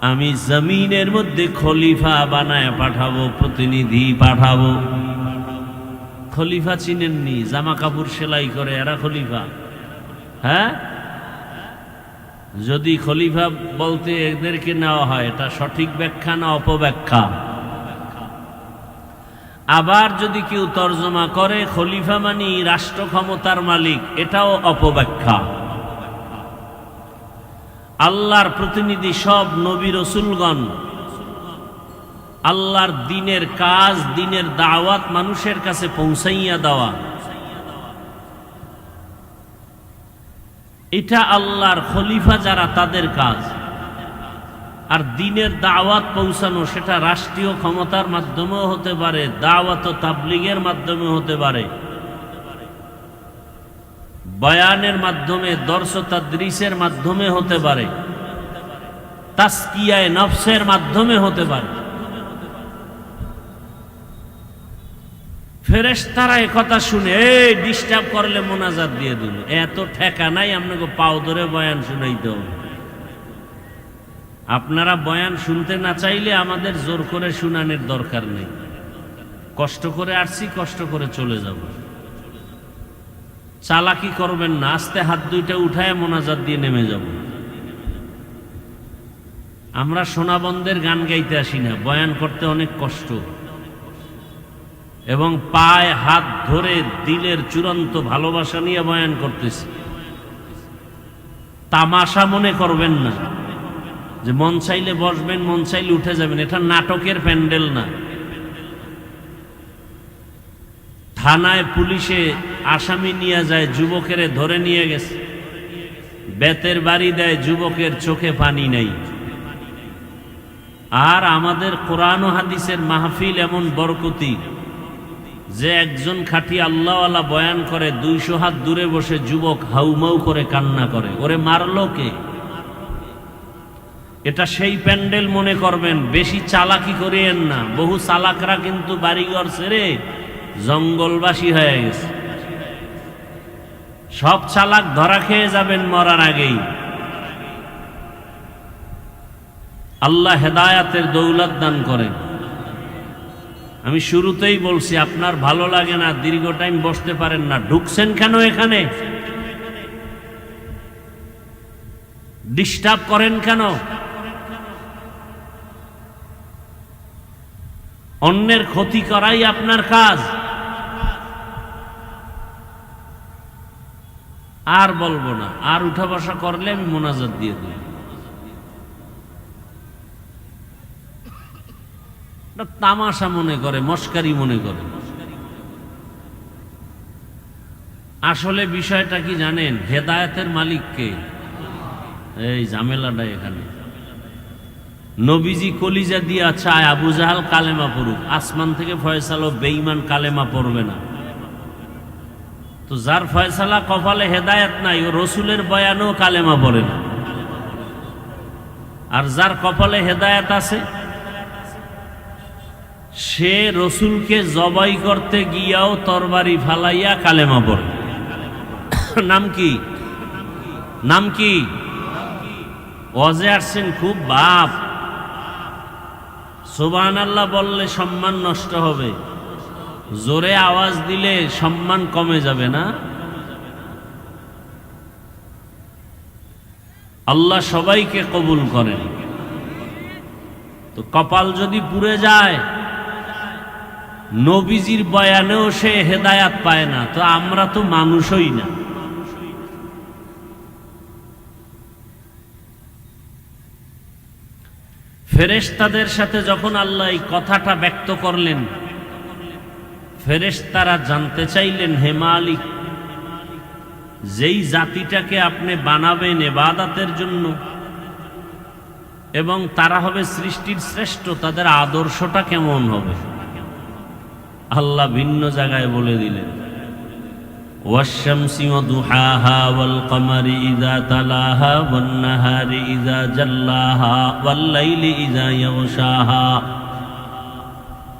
আমি জমিনের মধ্যে খলিফা বানায় পাঠাবো, প্রতিনিধি পাঠাবো। খলিফা চিনেননি? জামা কাপড় সেলাই করে এরা খলিফা? হ্যাঁ, যদি খলিফা বলতে এদেরকে নেওয়া হয়, এটা সঠিক ব্যাখ্যা না অপব্যাখ্যা? আবার যদি কেউ তর্জমা করে খলিফা মানি রাষ্ট্র ক্ষমতার মালিক, এটাও অপব্যাখ্যা। আল্লাহর প্রতিনিধি সব নবী রসুলগণ, আল্লাহর দ্বীনের কাজ, দ্বীনের দাওয়াত মানুষের কাছে পৌঁছাইয়া দেওয়া, এটা আল্লাহর খলিফা যারা তাদের কাজ। আর দ্বীনের দাওয়াত পৌঁছানো সেটা রাষ্ট্রীয় ক্ষমতার মাধ্যমেও হতে পারে, দাওয়াত ও তাবলীগের মাধ্যমেও হতে পারে, বয়ানের মাধ্যমে, দর্স তাদরিসের মাধ্যমে হতে পারে, তাসকিয়ায়ে নফসের মাধ্যমে হতে পারে। ফেরেশতারা একথা শুনে ডিস্টার্ব করলে মোনাজাত দিয়ে দিল, এত ঠেকা নাই আপনাকে পাও ধরে বয়ান শুনাইতে হবে। আপনারা বয়ান শুনতে না চাইলে আমাদের জোর করে শুনানোর দরকার নেই। কষ্ট করে আসছি, কষ্ট করে চলে যাব। চালাকি করবেন না, আস্তে হাত দুইটা উঠায় মোনাজাত দিয়ে নেমে যাব। আমরা সোনাবন্দের গান গাইতে আসি না, বয়ান করতে অনেক কষ্ট, এবং পায়ে হাত ধরে দিলের চূড়ান্ত ভালোবাসা নিয়ে বয়ান করতেছি। তামাশা মনে করবেন না যে মন চাইলে বসবেন, মন চাইলে উঠে যাবেন। এটা নাটকের প্যান্ডেল না। থানায় পুলিশে আসামি নিয়ে যায়, যুবকের ধরে নিয়ে গেছে, বেতের বাড়ি দেয়, যুবকের চোখে পানি নেই। আর আমাদের কোরআন ও হাদিসের মাহফিল এমন বরকতি যে একজন খাঁটি আল্লাহওয়ালা বয়ান করে, 200 হাত দূরে বসে যুবক হাউমাউ করে কান্না করে, ওরে মারলো কে? এটা সেই প্যান্ডেল মনে করবেন। বেশি চালাকি করিয়েন না। বহু চালাকরা কিন্তু বাড়িঘর ছেড়ে জঙ্গলবাসী হয়ে গেছে। সব চালাক ধরা খেয়ে যাবেন মরার আগেই। আল্লাহ হেদায়াতের দৌলত দান করেন। আমি শুরুতেই বলছি, আপনার ভালো লাগে না, দীর্ঘ টাইম বসতে পারেন না, ঢুকছেন কেন এখানে? ডিস্টার্ব করেন কেন? অন্যের ক্ষতি করাই আপনার কাজ। আর বলবো না, আর উঠা বসা করলে আমি মোনাজাত দিয়ে দিই। তামাশা মনে করে, মস্কারি মনে করে। আসলে বিষয়টা কি জানেন? হেদায়েতের মালিক কে? এই ঝামেলাটা এখানে। নবীজি কলিজা দিয়া চায় আবু জাহাল কালেমা পড়ুক, আসমান থেকে ফয়সালা বেঈমান কালেমা পড়বে না। তো যার ফয়সালা কপালে হেদায়েত নাই, ও রসুলের বয়ানেও কালেমা পড়ে না। আর যার কপালে হেদায়েত আছে, সে রসুলকে জবাই করতে গিয়াও তরবারি ফালাইয়া কালেমা পড়ে। নাম কি? নাম কি? ওয়াজে আসছেন খুব বাপ, সুবহানাল্লাহ বললে সম্মান নষ্ট হবে, জোরে আওয়াজ দিলে সম্মান কমে যাবে না? আল্লাহ সবাইকে কবুল করেন। তো কপাল যদি পুড়ে যায়, নবীজির বয়ানেও সে হেদায়াত পায় না, তো আমরা তো মানুষই না। ফেরেশতাদের সাথে যখন আল্লাহ এই কথাটা ব্যক্ত করলেন, ফেরেশতারা জানতে চাইলেন, হে মালিক, যেই জাতিটাকে আপনি বানাবেন ইবাদতের জন্য এবং তারা হবে সৃষ্টির শ্রেষ্ঠ, তাদের আদর্শটা কেমন হবে? আল্লাহ ভিন্ন জায়গায় বলে দিলেন, ওয়াশ-শামসি ওয়া দুহাহা ওয়াল কমারি ইযা তালাহা ওয়ান নাহারি ইযা জাল্লাহা ওয়াল লাইলি ইযা ইয়াগশাহা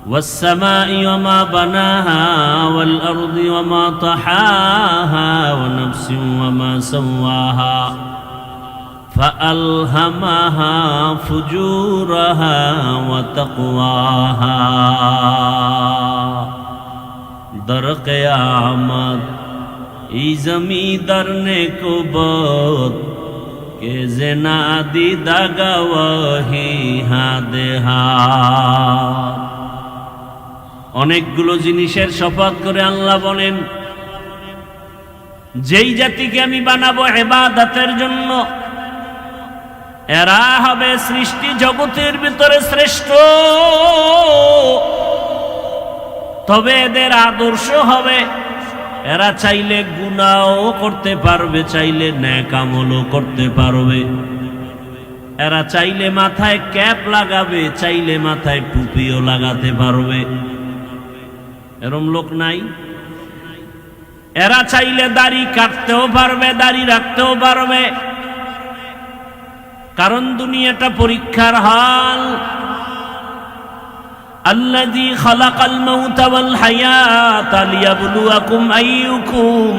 ওয়াস সামাই ওয়া মা বানাহা ওয়াল আরদি ওয়া মা তাহাহা ওয়া নাফসিন ওয়া মা সাওয়াহা فألهمها فجورها وتقواها در قیامت ای زمیندر نے کبوت کہ زنا دیدہ گواہی হাদেহা। অনেকগুলো জিনিসের শপথ করে আল্লাহ বলেন, যেই জাতিকে আমি বানাবো ইবাদতের জন্য, এরা হবে সৃষ্টি জগতের ভিতরে শ্রেষ্ঠ। তবে এদের আদর্শ হবে, এরা চাইলে গুনাহও করতে পারবে, চাইলে নেক আমলও করতে পারবে। এরা চাইলে মাথায় ক্যাপ লাগাবে, চাইলে মাথায় টুপিও লাগাতে পারবে। এরম লোক নাই? এরা চাইলে দাড়ি কাটতেও পারবে, দাড়ি রাখতেও পারবে। কারণ দুনিয়াটা পরীক্ষার হাল। আল্লাযী খালাকাল মাউতা ওয়াল হায়াতা লিয়াবলুয়াকুম আইয়ুকুম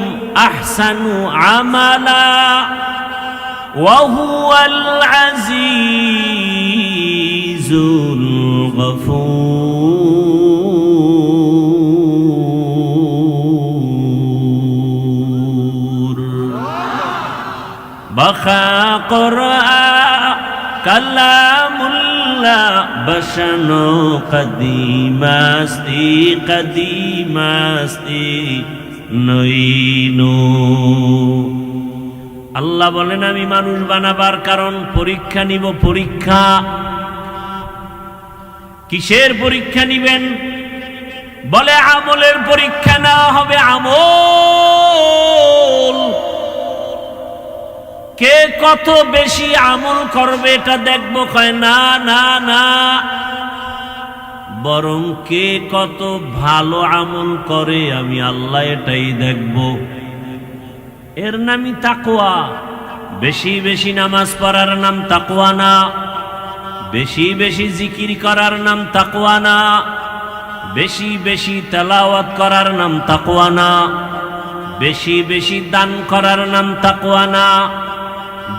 আহসানু আমালা। وهو العزيز الغفور بخا قرآن كلام الله بشنو قديم استی নইনো। আল্লাহ বলেন আমি মানুষ বানাবার কারণ পরীক্ষা নিব। পরীক্ষা কিসের পরীক্ষা নিবেন? বলে আমলের পরীক্ষা নেওয়া হবে। আমল কে কত বেশি আমল করবে এটা দেখবো। কয় না না না, বরং কে কত ভালো আমল করে আমি আল্লাহ এটাই দেখব। এর নামই তাকওয়া। বেশি বেশি নামাজ পড়ার নাম তাকওয়া না, বেশি বেশি জিকির করার নাম তাকওয়া না, বেশি বেশি তেলাওয়াত করার নাম তাকওয়া না, বেশি বেশি দান করার নাম তাকওয়া না,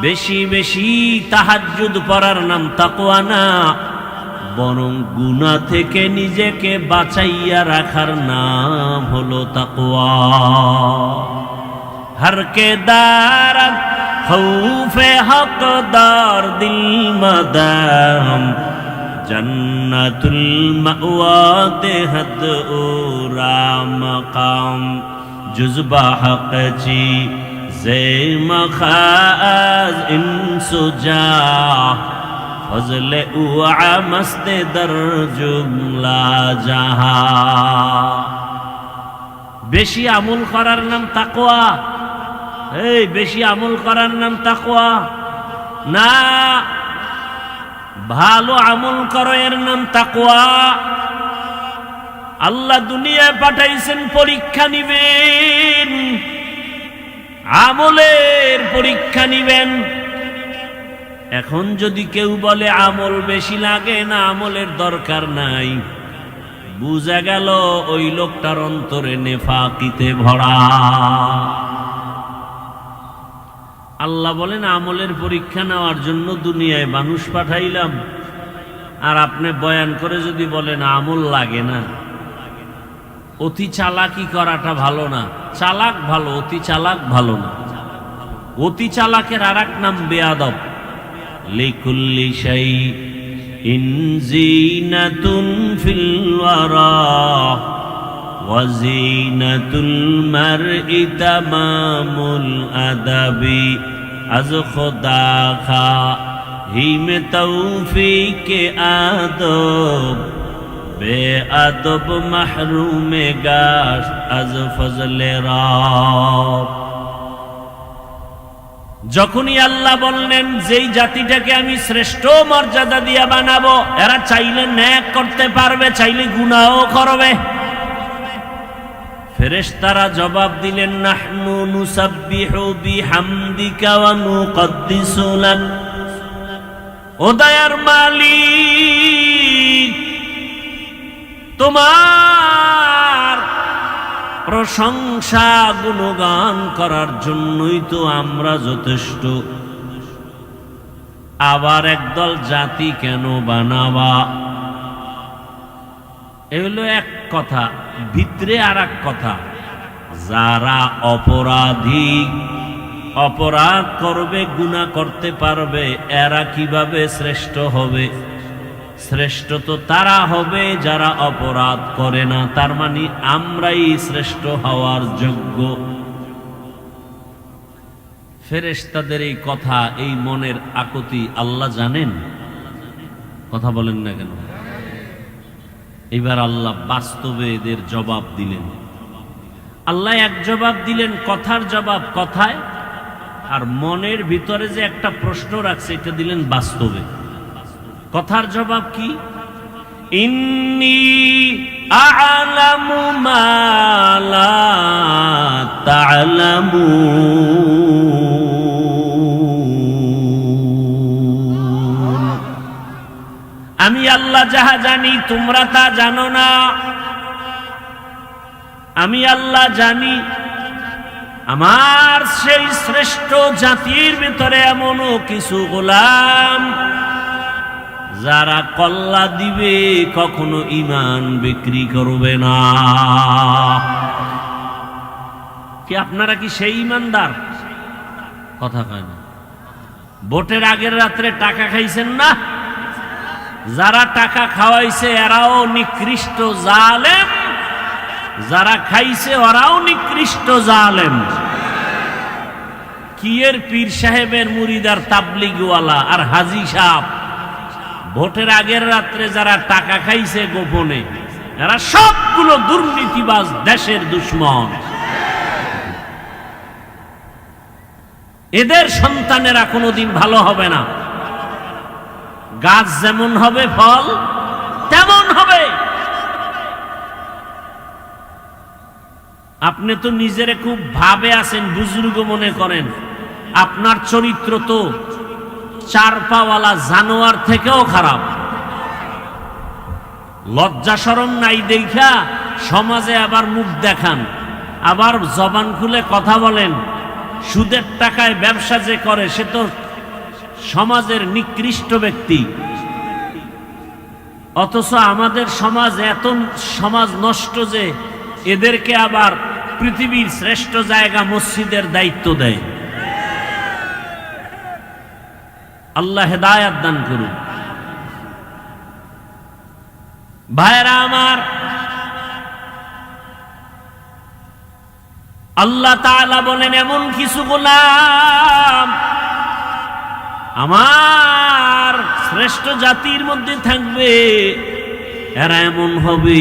বেশি বেশি তাহাজ্জুদ পড়ার নাম তাকওয়া না, বরং গুনাহ থেকে নিজেকে বাঁচাইয়া রাখার নাম হলো তাকওয়া। हर के दारत खौफे हकदार दिल मदाम जन्नतुल मअवा देहद ओरा मकाम जुज़बा हक ची ज़े मखाज इंसुजा फज़ले उआ मस्ते दर जुमला जहा। বেশি আমল করার নাম তাকওয়া। এই বেশি আমল করার নাম তাকওয়া না, ভালো আমল করো এর নাম তাকওয়া। আল্লাহ দুনিয়ায় পাঠাইছেন পরীক্ষা নিবেন, আমলের পরীক্ষা নিবেন। এখন যদি কেউ বলে আমল বেশি লাগে না, আমলের দরকার নাই, বুঝা গেল ওই লোকটার অন্তরে নেফাকিতে ভরা। আল্লাহ বলেন আমলের পরীক্ষা নেওয়ার জন্য দুনিয়ায় মানুষ পাঠাইলাম, আর আপনি বয়ান করে যদি বলেন আমল লাগে না। অতি চালাকি করাটা ভালো না, চালাক ভালো, অতি চালাক ভালো না। অতি চালাকের আর এক নাম বেয়াদব। লিকুল্লি শাই ইন জিনাতুন ফিল ওয়ারা ওয়া জিনাতুল মারই তামামুল আদাবি আজ খুদা খা হিম তৌফিকে আদব বেআদব মাহরুমে গাশ আজ ফজলে রাব। যখনই আল্লাহ বললেন যেই জাতিটাকে আমি শ্রেষ্ঠ মর্যাদা দিয়া বানাবো, এরা চাইলে নেক করতে পারবে, চাইলে গুনাহও করবে। ফেরেশতারা জবাব দিলেন নাহনু নুসাব্বিহু বিহামদিকা ওয়া নুকদ্দিসু লাক। ও দয়ার মালিক, তোমার প্রশংসা গুণগান করার জন্যই তো আমরা যথেষ্ট, আবার একদল জাতি কেন বানাবা? এগুলো এক কথা, ভিতরে আর এক কথা। যারা অপরাধী, অপরাধ করবে, গুনাহ করতে পারবে, এরা কিভাবে শ্রেষ্ঠ হবে? শ্রেষ্ঠ তো তারা হবে যারা অপরাধ করে না। তার মানে আমরাই শ্রেষ্ঠ হওয়ার যোগ্য। ফেরেশতাদের এই কথা, এই মনের আকুতি আল্লাহ জানেন। কথা বলেন না কেন? এবার আল্লাহ বাস্তবে এদের জবাব দিলেন। আল্লাহ এক জবাব দিলেন, কথার জবাব কথায়, আর মনের ভিতরে যে একটা প্রশ্ন রাখছে এটা দিলেন বাস্তবে। কথার জবাব কি? ইন্নী আ'লামু মা লা তা'লামুন। আমি আল্লাহ যাহা জানি তোমরা তা জানো না। আমি আল্লাহ জানি আমার সেই শ্রেষ্ঠ জাতির ভিতরে এমনও কিছু গোলাম যারা কল্লা দিবে, কখনো ঈমান বিক্রি করবে না। কি আপনারা কি সেই ঈমানদার? কথা কয় না। ভোটের আগের রাত্রে টাকা খাইছেন না? যারা টাকা খাওয়াইছে এরাও নিকৃষ্ট জালেম, যারা খাইছে ওরাও নিকৃষ্ট জালেম। কি এর পীর সাহেবের মুরিদার তাবলিগওয়ালা আর হাজি সাহেব, ভোটের আগের রাত্রে যারা টাকা খাইছে গোপনে, এরা সবগুলো দুর্নীতিবাজ, দেশের দুশ্মন। এদের সন্তানেরা কোনোদিন ভালো হবে না। গাছ যেমন হবে ফল তেমন হবে। আপনি তো নিজেরে খুব ভাবে আছেন, বুজুর্গ মনে করেন। আপনার চরিত্র তো চার পাওয়ালা জানোয়ার থেকেও খারাপ। লজ্জা শরম নাই দেখা সমাজে আবার মুখ দেখান, আবার জবান খুলে কথা বলেন। সুদের টাকায় ব্যবসা যে করে সে তো সমাজের নিকৃষ্ট ব্যক্তি। অথচ আমাদের সমাজ এত সমাজ নষ্ট যে এদেরকে আবার পৃথিবীর শ্রেষ্ঠ জায়গা মসজিদের দায়িত্ব দেয়। আল্লাহ হেদায়াত দান করুন। ভাইরা আমার, আল্লাহ তাআলা বলেন এমন কিছু গোলাম আমার শ্রেষ্ঠ জাতির মধ্যে থাকবে, এরা এমন হবে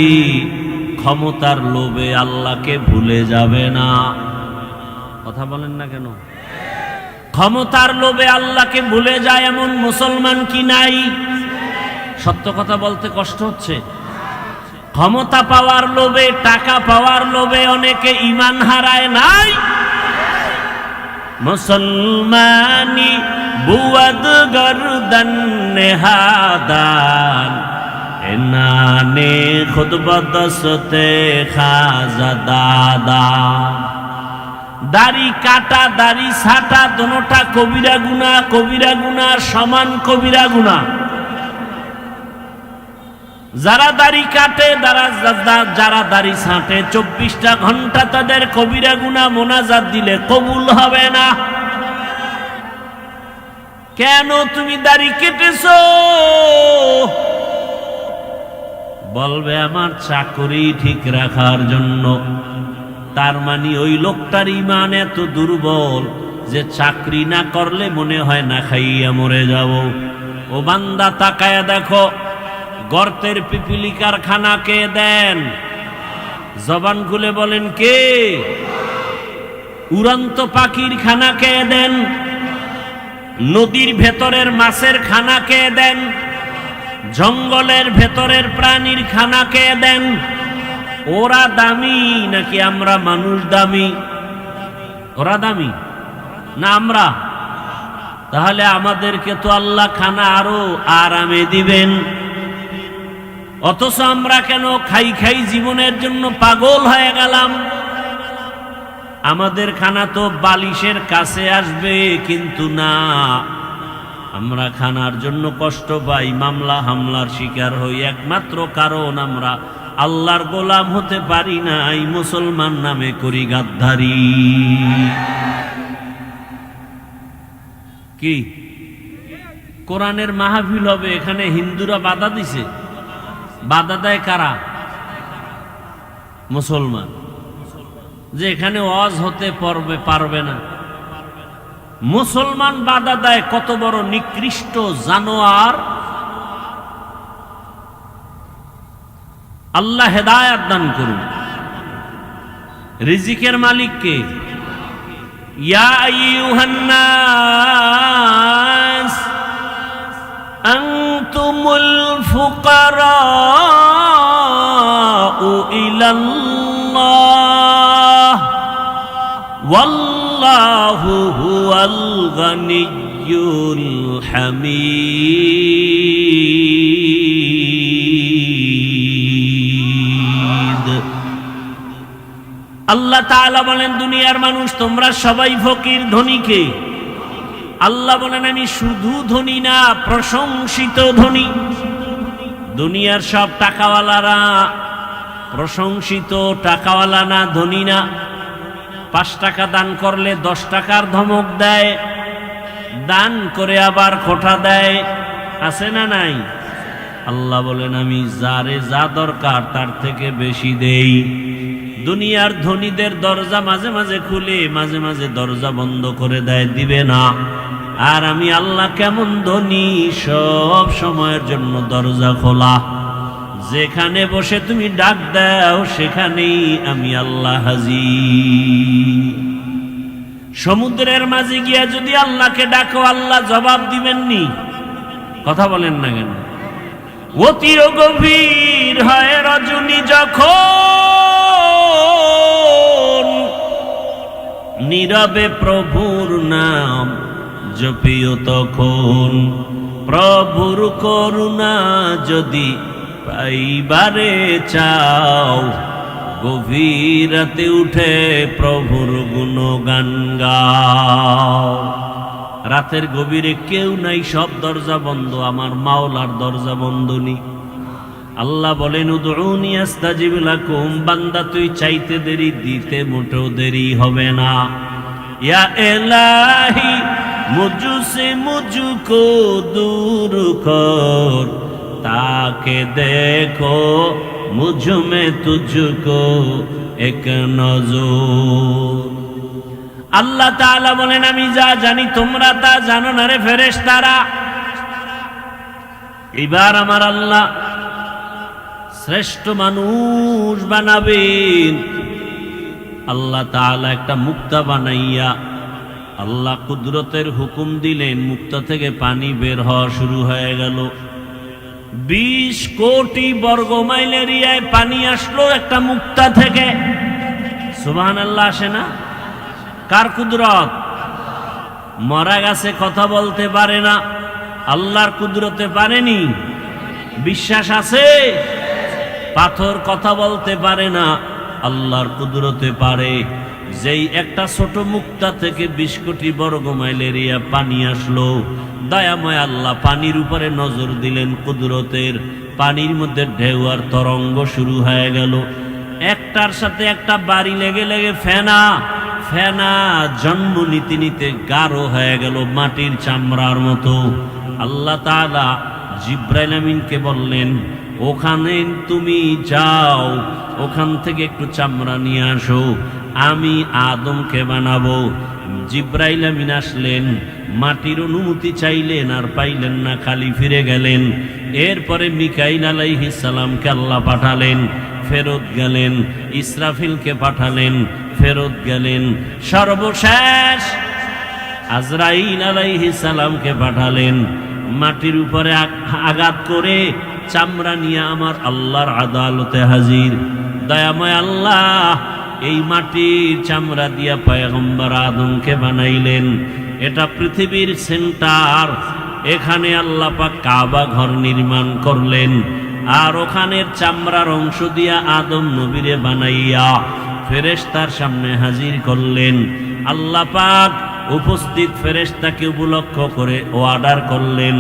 ক্ষমতার লোভে আল্লাহকে ভুলে যাবে না। কথা বলেন না কেন? ক্ষমতার লোভে আল্লাহকে ভুলে যায় এমন মুসলমান কি নাই? সত্য কথা বলতে কষ্ট হচ্ছে। ক্ষমতা পাওয়ার লোভে, টাকা পাওয়ার লোভে অনেকে ঈমান হারায় নাই। মুসলমানি বুয়াদ গর্দন নেহাদান এনানে খুদ বদসতে খাজা দাদা। দাড়ি কাটা দাড়ি ছাটা দোনোটা কবিরা গুনাহ, কবিরা গুনাহ সমান কবিরা গুনাহ। যারা দাড়ি কাটে, যারা দাড়ি ছাঁটে, 24টা ঘন্টা তাদের কবিরা গুনাহ মোনাজাত দিলে কবুল হবে না। কেন তুমি দাড়ি কেটেছো? বলবে আমার চাকরি ঠিক রাখার জন্য। তার মানে ওই লোকটার ঈমান এত দুর্বল যে চাকরি না করলে মনে হয় না খাইয়া মরে যাব। ও বান্দা তাকায়া দেখো, গর্তের পিপিলিকার খানা কে দেন? জবান খুলে বলেন কে? উড়ন্ত পাখির খানা কে দেন? নদীর ভেতরের মাছের খানা কে দেন? জঙ্গলের ভেতরের প্রাণীর খানা কে দেন? ওরা দামি নাকি আমরা মানুষ দামি? ওরা দামি না আমরা? তাহলে আমাদেরকে তো আল্লাহ খানা আরো আরামে দিবেন। অথচ আমরা কেন খাই খাই জীবনের জন্য পাগল হয়ে গেলাম? আমাদের খানা তো বালিশের কাছে আসবে, কিন্তু না, আমরা খানার জন্য কষ্ট পাই, মামলা হামলার শিকার হই। একমাত্র কারণ আমরা আল্লাহর গোলাম হতে পারি নাই, মুসলমান নামে করি গাদ্দারি। কি কোরআনের মাহফিল হবে, এখানে হিন্দুরা বাধা দিছে। বাধা দেয় কারা? মুসলমান। যে এখানে ওয়াজ হতে পারবে না, মুসলমান বাধা দেয়। কত বড় নিকৃষ্ট জানোয়ার! আল্লাহ হেদায়াত দান করুন। রিজিকের মালিক কে? ইয়া আইয়ুহান নাস আনতুমুল ফুকারাউ ইলাল্লাহ ওয়াল্লাহু হুয়াল গানিয়্যুল হামিদ। আল্লাহ তাআলা বলেন দুনিয়ার মানুষ তোমরা সবাই ফকির, ধনীকে আল্লাহ বলেন আমি শুধু ধনী না, প্রশংসিত ধনী। দুনিয়ার সব টাকাওয়ালারা প্রশংসিত টাকাওয়ালা না, ধনী না। 5 টাকা দান করলে 10 টাকার ধমক দেয়, দান করে আবার খোঁটা দেয়, আছে না নাই? আল্লাহ বলেন আমি যারে যা দরকার তার থেকে বেশি দেই। দুনিয়ার ধনীদের দরজা মাঝে মাঝে খুলে, মাঝে মাঝে দরজা বন্ধ করে দেয়, দিবে না। আর আমি আল্লাহ কেমন ধনী, সব সময়ের জন্য দরজা খোলা। যেখানে বসে তুমি ডাক দাও সেখানেই আমি আল্লাহ হাজির। সমুদ্রের মাঝে গিয়া যদি আল্লাহকে ডাকো, আল্লাহ জবাব দিবেননি? কথা বলেন না কেন? অতি গভীর হয় রজনী যখন, নীরবে প্রভুর নাম জপিও তখন। প্রভুর করুণা যদি পাইবারে চাও, গভীর রাতে উঠে প্রভুর গুণগান গাও। রাতের গভীরে কেউ নাই, সব দরজা বন্ধ, আমার মাওলার দরজা বন্ধ নি। আল্লাহ বলেন উদউনি আস্তাজিব লাকুম, বান্দা তুই চাইতে দেরি, দিতে মোটেও দেরি হবে না। ইয়া ইলাহি মুঝসে মুঝকো দূর কর, তাকে দেখো মুঝ মে তুঝকো এক নজর। আল্লাহ তাআলা বলেন আমি যা জানি তোমরা তা জানো না রে ফেরেশতারা। এবার আমার আল্লাহ শ্রেষ্ঠ মানুষ বানাবেন। আল্লাহ তাআলা একটা মুক্তা বানাইয়া আল্লাহ কুদরতের হুকুম দিলেন, মুক্তা থেকে পানি বের হওয়া শুরু হয়ে গেল। 20 কোটি বর্গ মাইল এরিয়ায় পানি আসলো একটা মুক্তা থেকে। সুবহানাল্লাহ, আসে না? কার কুদরত? মরা গাছে কথা বলতে পারে না, আল্লাহর কুদরতে পারেনি? বিশ্বাস আছে? পাথর কথা বলতে পারে না, আল্লাহর কুদরতে পারে। যেই একটা ছোট মুক্তা থেকে 20 কোটি বর্গ মাইল এরিয়া পানি আসলো, দয়াময় আল্লাহ পানির উপরে নজর দিলেন কুদরতের। পানির মধ্যে ঢেউ আর তরঙ্গ শুরু হয়ে গেল। একটার সাথে একটা বাড়ি লেগে লেগে ফেনা ফেনা জন্ম নিতে নিতে গাঢ় হয়ে গেল, মাটির চামড়ার মতো। আল্লাহ তাআলা জিব্রাইল আমিনকে বললেন ওখানে তুমি যাও, ওখান থেকে একটু চামড়া নিয়ে আসো, আমি আদমকে বানাবো। জিব্রাইল আমিন আসলেন, মাটির অনুমতি চাইলেন, আর পাইলেন না, খালি ফিরে গেলেন। এরপরে মিকাইল আলাইহিস সালামকে আল্লাহ পাঠালেন, ফেরত গেলেন। ইসরাফিলকে পাঠালেন, ফেরত গেলেন। সর্বশেষ আজরাইল আলাইহিস সালামকে পাঠালেন, মাটির উপরে আঘাত করে চামড়া নিয়ে আমার আল্লাহর আদালতে হাজির। দয়াময় আল্লাহ এই মাটির চামড়া দিয়া পয়গম্বর আদমকে বানাইলেন। এটা পৃথিবীর সেন্টার, এখানে আল্লাহ পাক কাবা ঘর নির্মাণ করলেন। আর ওখানের চামড়ার অংশ দিয়া আদম নবীরে বানাইয়া ফেরেশতার সামনে হাজির করলেন। আল্লাহ পাক উপস্থিত ফেরেশতাকে উপলক্ষ করে অর্ডার করলেন,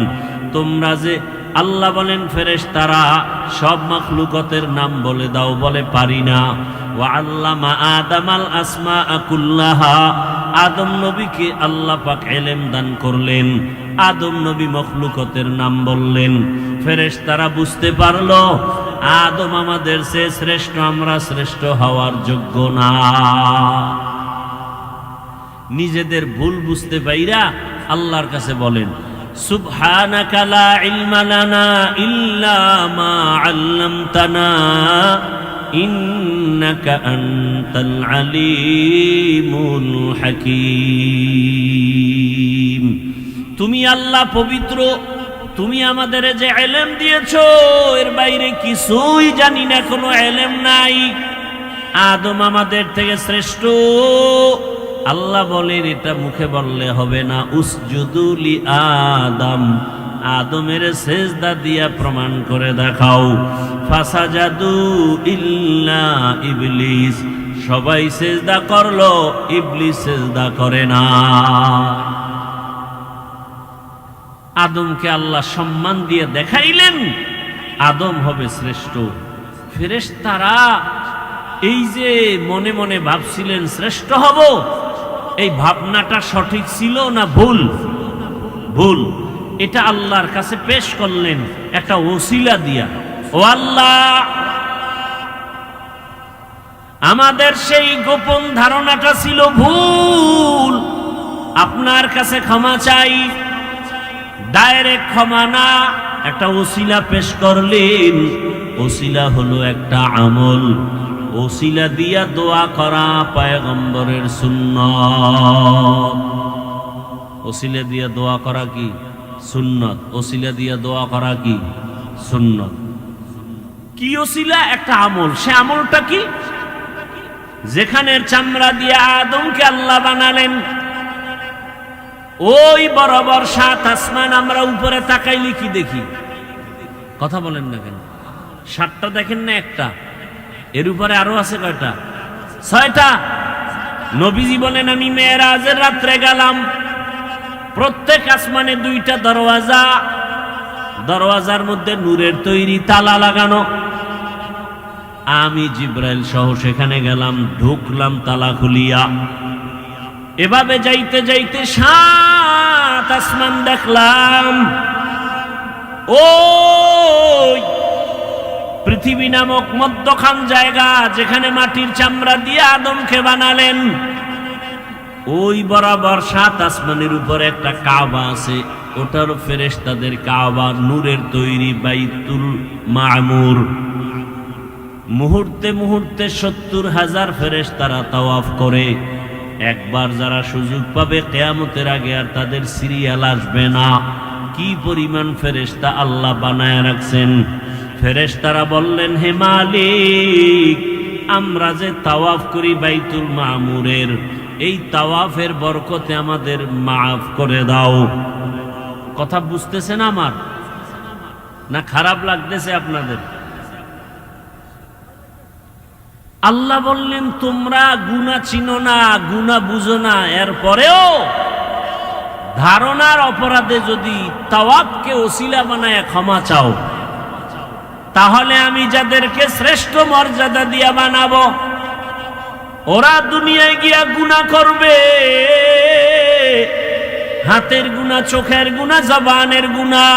তোমরা যে আল্লাহ বলেন ফেরেশতারা সব মাখলুকাতের নাম বলে দাও, বলে পারি না। ওয়া আল্লামা আদামাল আসমাআ কুল্লাহা, আদম নবীকে আল্লাহ পাক ইলম দান করলেন। আদম নবী মাখলুকাতের নাম বললেন। ফেরেশতারা বুঝতে পারলো আদম আমাদের চেয়ে শ্রেষ্ঠ, আমরা শ্রেষ্ঠ হওয়ার যোগ্য না। নিজেদের ভুল বুঝতে পাইরা আল্লাহর কাছে বলেন সুবহানাকা লা ইলমা লানা ইল্লা মা আল্লামতানা ইন্নাকা আনতাল আলিমুল হাকীম। তুমি আল্লাহ পবিত্র, তুমি আমাদের যে ইলম দিয়েছো এর বাইরে কিছুই জানি না, কোনো ইলম নাই। আদম আমাদের থেকে শ্রেষ্ঠ। আল্লাহ বলেন এটা মুখে বললে হবে না, উসজুদু লি আদম, আদমের সেজদা দিয়া প্রমাণ করে দেখাও। ফাসাজাদু ইল্লা ইবলিস, সবাই সেজদা করলো, ইবলিস সেজদা করে না। আদমকে আল্লাহ সম্মান দিয়ে দেখাইলেন আদম হবে শ্রেষ্ঠ। ফেরেশতারা এই যে মনে মনে ভাবছিলেন শ্রেষ্ঠ হব, এই ভাবনাটা সঠিক ছিল না ভুল? ভুল। এটা আল্লাহর কাছে পেশ করলেন একটা ওসিলা দিয়া। ও আল্লাহ, আমাদের সেই গোপন ধারণাটা ছিল ভুল, আপনার কাছে ক্ষমা চাই। ডাইরেক্ট ক্ষমা না, একটা ওসিলা পেশ করলেন। ওসিলা হলো একটা আমল, ওসিলা দিয়া দোয়া করা পয়গম্বরের সুন্নাত। ওসিলা দিয়া দোয়া করা কি সুন্নাত, ওসিলা দিয়া দোয়া করা কি সুন্নাত। কি ওসিলা? একটা আমল। সে আমলটা কি? যেখানের চামড়া দিয়ে আদমকে আল্লাহ বানালেন, ওই বরাবর 7 আসমান আমরা উপরে তাকাইলে কি দেখি? কথা বলেন না কেন? 7টা দেখেন না একটা? এর উপরে আরো আছে কয়টা? 6টা। নবীজি বলেন আমি মেরাজের রাত্রে গেলাম, প্রত্যেক আসমানে 2টা দরওয়াজা, দরওয়াজার মধ্যে নূরের তৈরি তালা লাগানো। আমি জিব্রাইল সহ সেখানে গেলাম, ঢুকলাম তালা খুলিয়া। এভাবে যাইতে যাইতে 7 আসমান দেখলাম। ওই পৃথিবী নামক মধ্যখান জায়গা, যেখানে মাটির চামড়া দিয়ে আদমকে বানালেন, ওই বরাবর 7 আসমানের উপরে একটা কাবা আছে, ওটার ফেরেশতাদের কাবা, নূরের তৈরি বাইতুল মামুর। মুহূর্তে মুহূর্তে 70,000 ফেরেশতারা তাওয়াফ করে। একবার যারা সুযোগ পাবে কিয়ামতের আগে আর তাদের সিরিয়াল আসবে না। কি পরিমাণ ফেরেশতা আল্লাহ বানায় রাখছেন। ফেরেশতারা বললেন, হে মালিক, আমরা যে তাওয়াফ করি বাইতুল মামুরের, এই তাওয়াফের বরকতে আমাদের মাফ করে দাও। কথা বুঝতেছেন আমার? না খারাপ লাগতেছে আপনাদের? আল্লাহ বললেন, তোমরা গুনাহ চিনো না, গুনাহ বুঝো না, এরপরেও ধারণার অপরাধে যদি তাওয়াফকে ওসিলা বানায় ক্ষমা চাও, তাহলে আমি যাদেরকে শ্রেষ্ঠ মর্যাদা দিয়া বানাবো, ওরা দুনিয়ায় গিয়া গুনাহ করবে, হাতের গুনাহ, চোখের গুনাহ, জবানের গুনাহ,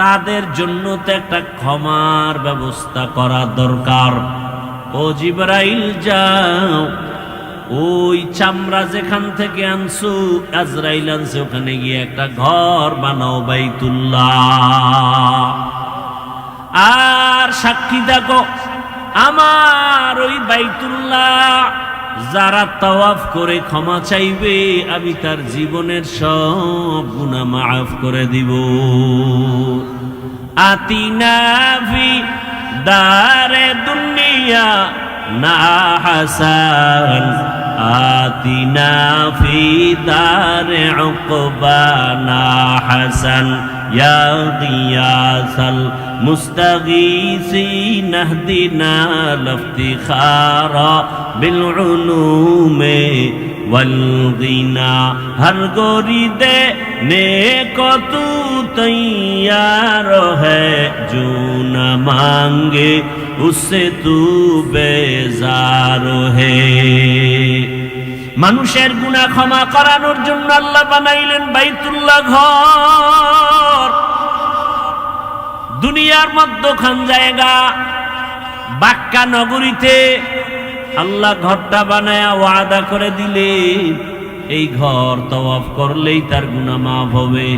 তাদের জন্য তো একটা ক্ষমার ব্যবস্থা করা দরকার। ও জিবরাইল যাও, ওই চামড়া যেখান থেকে আনছো, আজরাইল আনছে, ওখানে গিয়ে একটা ঘর বানাও বাইতুল্লাহ। আর সাক্ষী থাকো, আমার ওই বাইতুল্লাহ যারা তাওয়াফ করে ক্ষমা চাইবে, আমি তার জীবনের সব গুনাহ মাফ করে দিব। আতিনা ফি দারে দুনিয়া না হাসান, আতিনা ফি দারে উকবা না হাসান, ইয়া গিয়াসাল মুস্তাগীসিন ইহদিনা লিফতিখারা বিল উলুমে ওয়াল গিনা। হর গরিদে নেকো তু তৈয়ার হ্যায়, জো না মাঙ্গে উসসে তু বেজার হে। মানুষের গুনাহ ক্ষমা করানোর জন্য আল্লাহ বানাইলেন বাইতুল্লাহ ঘর। দুনিয়ার মধ্যখান জায়গা বাক্কা নগরীতে আল্লাহ ঘরটা বানায়া ওয়াদা করে দিলে, এই ঘর তাওয়াফ করলেই তার গুনাহ মাফ হবে।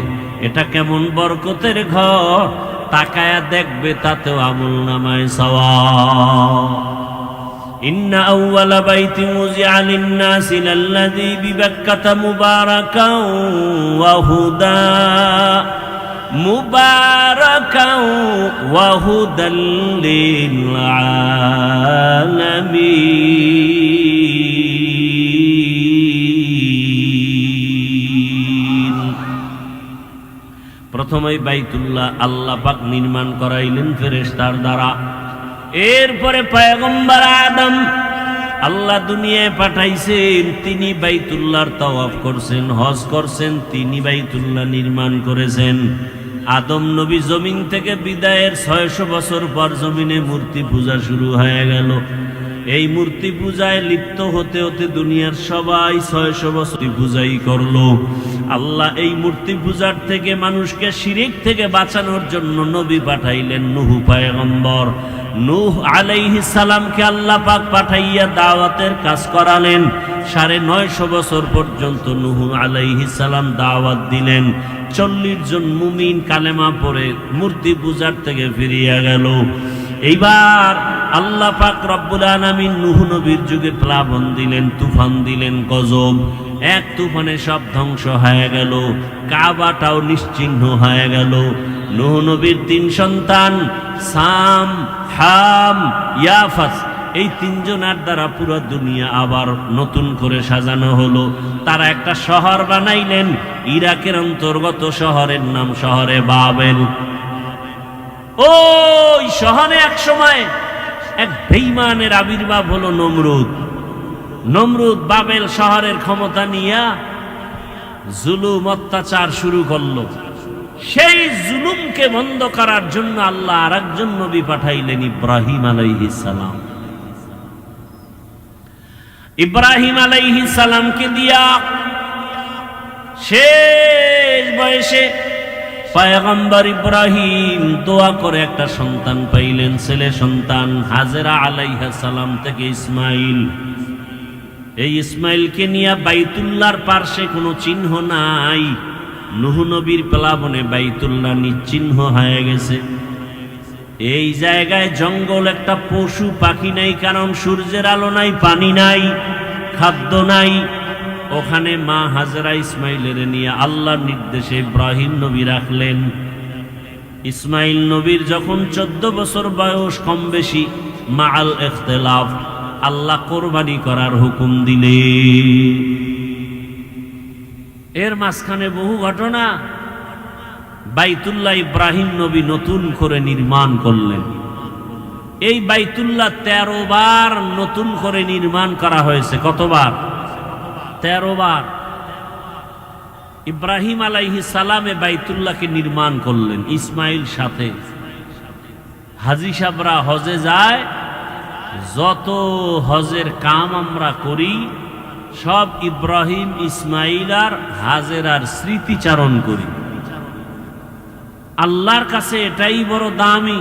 এটা কেমন বরকতের ঘর, তাকায়া দেখবে, তাতেও আমলনামায় সওয়াব। ইন্না আউওয়ালা বাইতি মুজিআ লিন-নাসি লাল্লাযী বিবাক্কাতা মুবারাকাও ওয়া হুদা, মুবারাকাও ওয়া হুদাল লিল আলামিন। প্রথমেই বাইতুল্লাহ আল্লাহ পাক নির্মাণ করাইলেন ফেরেশতার দ্বারা। এরপরে পয়গম্বর আদম আল্লাহ দুনিয়ায় পাঠাইছেন, তিনি বাইতুল্লাহর তাওয়াফ করছেন, হজ করছেন, তিনি বাইতুল্লাহ নির্মাণ করেছেন। আদম নবী জমিন থেকে বিদায়ের 600 বছর পর জমিনে মূর্তি পূজা শুরু হয়ে গেল। এই মূর্তি পূজায় লিপ্ত হতে হতে দুনিয়ার সবাই 600 বছর পূজাই করলো। আল্লাহ এই মূর্তি পূজার থেকে মানুষকে শিরিক থেকে বাঁচানোর জন্য নবী পাঠাইলেন নূহ পয়গম্বর। নূহ আলাইহিস সালামকে আল্লাহ পাক পাঠাইয়া দাওয়াতের কাজ করালেন। 950 বছর পর্যন্ত নূহ আলাইহিস সালাম দাওয়াত দিলেন। 40 জন মুমিন কালেমা পড়ে মূর্তি পূজার থেকে ফিরিয়া গেল। এইবার আল্লাহ পাক রব্বুল আলামিন নূহ নবীর যুগে প্লাবন দিলেন, তুফান দিলেন, গজব। এক তুফানে সব ধ্বংস হয়ে গেল, কাবাটাও নিশ্চিহ্ন হয়ে গেল। নূহ নবীর 3 সন্তান সাম, হাম, ইয়াফাস, এই 3 জনের দ্বারা পুরো দুনিয়া আবার নতুন করে সাজানো হলো। তারা একটা শহর বানাইলেন, ইরাকের অন্তর্গত শহরের নাম শহরে বাবেল। ওই শহরে এক সময় এক বেঈমানের আবির্ভাব হলো নমরুদ। নমরুদ বাবেল শহরের ক্ষমতা নিয়া জুলুম অত্যাচার শুরু করলো। সেই জুলুমকে বন্ধ করার জন্য আল্লাহ আরেকজন নবী পাঠাইলেন, ইব্রাহিম আলাইহিস সালাম। ইব্রাহিম আলাইহিস সালামকে দিয়া শেষ বয়সে পয়গম্বর ইব্রাহিম দোয়া করে একটা সন্তান পাইলেন, ছেলে সন্তান। হাজেরা আলাইহিস সালাম থেকে ইসমাইল। এই ইসমাইলকে নিয়ে বাইতুল্লাহর পার্শ্বে কোনো চিহ্ন নাই। নূহ নবীর প্লাবনে বাইতুল্লাহ নিশ্চিহ্ন হয়ে গেছে। এই জায়গায় জঙ্গল, একটা পশু পাখি নাই, কারণ সূর্যের আলো নাই, পানি নাই, খাদ্য নাই। ওখানে মা হাজেরা ইসমাইলের নিয়ে আল্লাহর নির্দেশে ইব্রাহিম নবী রাখলেন। ইসমাইল নবীর যখন 14 বছর বয়স, কম বেশি মাআল ইখতিলাফ, আল্লাহ কোরবানি করার হুকুম দিলে। এর মাঝখানে বহু ঘটনা। বাইতুল্লাহ ইব্রাহিম নবী নতুন করে নির্মাণ করলেন। এই বাইতুল্লাহ 13 বার নতুন করে নির্মাণ করা হয়েছে। কতবার? 13 বার। ইব্রাহিম আলাইহিস সালামে বাইতুল্লাহকে নির্মাণ করলেন ইসমাইল সাথে। হাজী সাহেবরা হজে যায়, যত হজের কাম আমরা করি সব ইব্রাহিম, ইসমাইল আর হাজেরার স্মৃতিচারণ করি। আল্লাহর কাছে এটাই বড় দামি।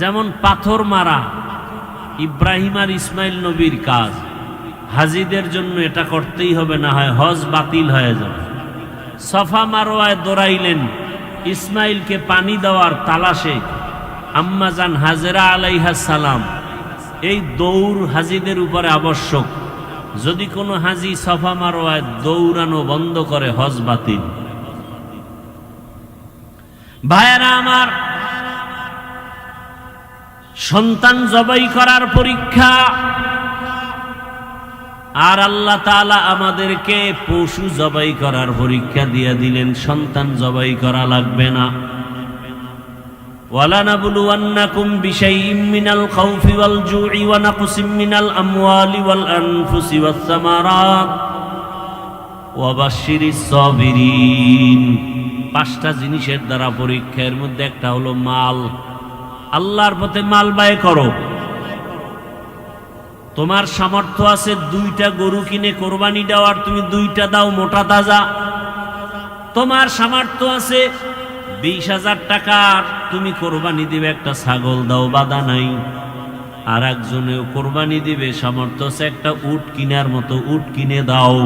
যেমন পাথর মারা ইব্রাহিম আর ইসমাইল নবীর কাজ, হাজিদের জন্য এটা করতেই হবে, না হয় হজ বাতিল হয়ে যাবে। সফা মারওয়ায় দৌড়াইলেন ইসমাইলকে পানি দেওয়ার তালাশে আম্মাজান হাজেরা আলাইহিস সালাম। এই দৌড় হাজিদের উপরে আবশ্যক। যদি কোনো হাজি সফা মারওয়ায় দৌড়ানো বন্ধ করে, হজ বাতিল। ভাইয়েরা আমার, সন্তান জবাই করার পরীক্ষা। আর আল্লাহ তাআলা আমাদেরকে পশু জবাই করার পরীক্ষা দিয়ে দিলেন। সন্তান জবাই করা লাগবে না। ওয়ালানাবলুওয়ান্নাকুম বিশাইইম মিনাল খাউফি ওয়াল জুই ওয়া নাকসিম মিনাল আমওয়ালি ওয়াল আনফুসি ওয়াস সামারাত ওয়া বাশশিরিস সাবিরিন। 5টা জিনিসের দ্বারা পরীক্ষার মধ্যে একটা হলো মাল। আল্লাহর পথে মাল ব্যয় করো। তোমার সামর্থ্য আছে 2টা গরু কিনে কোরবানি দেওয়ার, তুমি 2টা দাও মোটা তাজা। তোমার সামর্থ্য আছে 20,000 টাকার, তুমি কোরবানি দিবে একটা ছাগল দাও, বাধা নাই। আর একজনেও কোরবানি দিবে, সামর্থ্য আছে একটা উট কিনার মতো, উট কিনে দাও।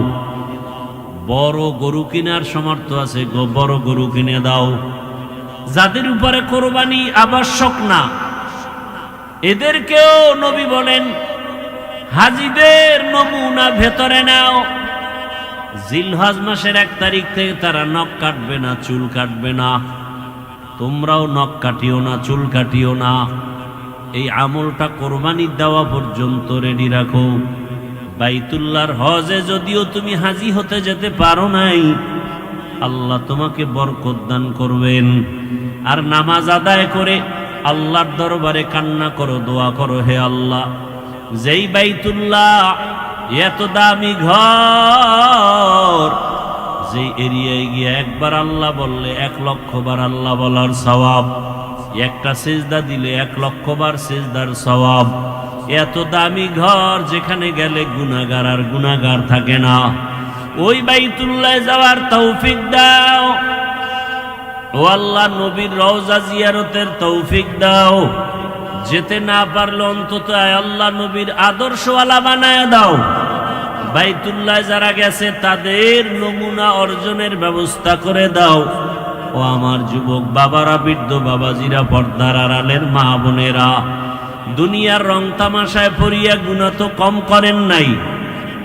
বড় গরু কিনার সামর্থ্য আছে, বড় গরু কিনে দাও। যাদের উপরে কোরবানি আবশ্যক না, এদেরকেও নবী বলেন হাজিদের নমুনা ভেতরে নাও। জিলহজ মাসের 1 তারিখ থেকে তারা নখ কাটবে না, চুল কাটবে না। তোমরাও নখ কাটিও না, চুল কাটিও না। এই আমলটা কোরবানি দেওয়া পর্যন্ত রেডি রাখো। বাইতুল্লাহর হজে যদিও তুমি হাজি হতে যেতে পারো নাই, আল্লাহ তোমাকে বরকত দান করবেন। আর নামাজ আদায় করে আল্লাহর দরবারে কান্না করো, দোয়া করো, হে আল্লাহ, যেই বাইতুল্লাহ এত দামি ঘর, যেই এরিয়ায় গিয়ে একবার আল্লাহ বললে 1,00,000 বার আল্লাহ বলার সওয়াব, একটা সিজদা দিলে 1,00,000 বার সিজদার সওয়াব, এত দামি ঘর যেখানে গেলে গুনাহগার আর গুনাহগার থাকে না, ওই বাইতুল্লাহ যাওয়ার তৌফিক দাও। ও আল্লাহ, নবীর রওজা জিয়ারতের তৌফিক দাও। যেতে না পারলে অন্তত আয় আল্লাহ নবীর আদর্শওয়ালা বানায় দাও। বাইতুল্লাহ যারা গেছে তাদের নমুনা অর্জনের ব্যবস্থা করে দাও। ও আমার যুবক বাবারা, বৃদ্ধ বাবাজিরা, পর্দার আড়ালের মা বোনেরা, দুনিয়ার রং তামাশায় পড়িয়া গুনাহ তো কম করেন নাই।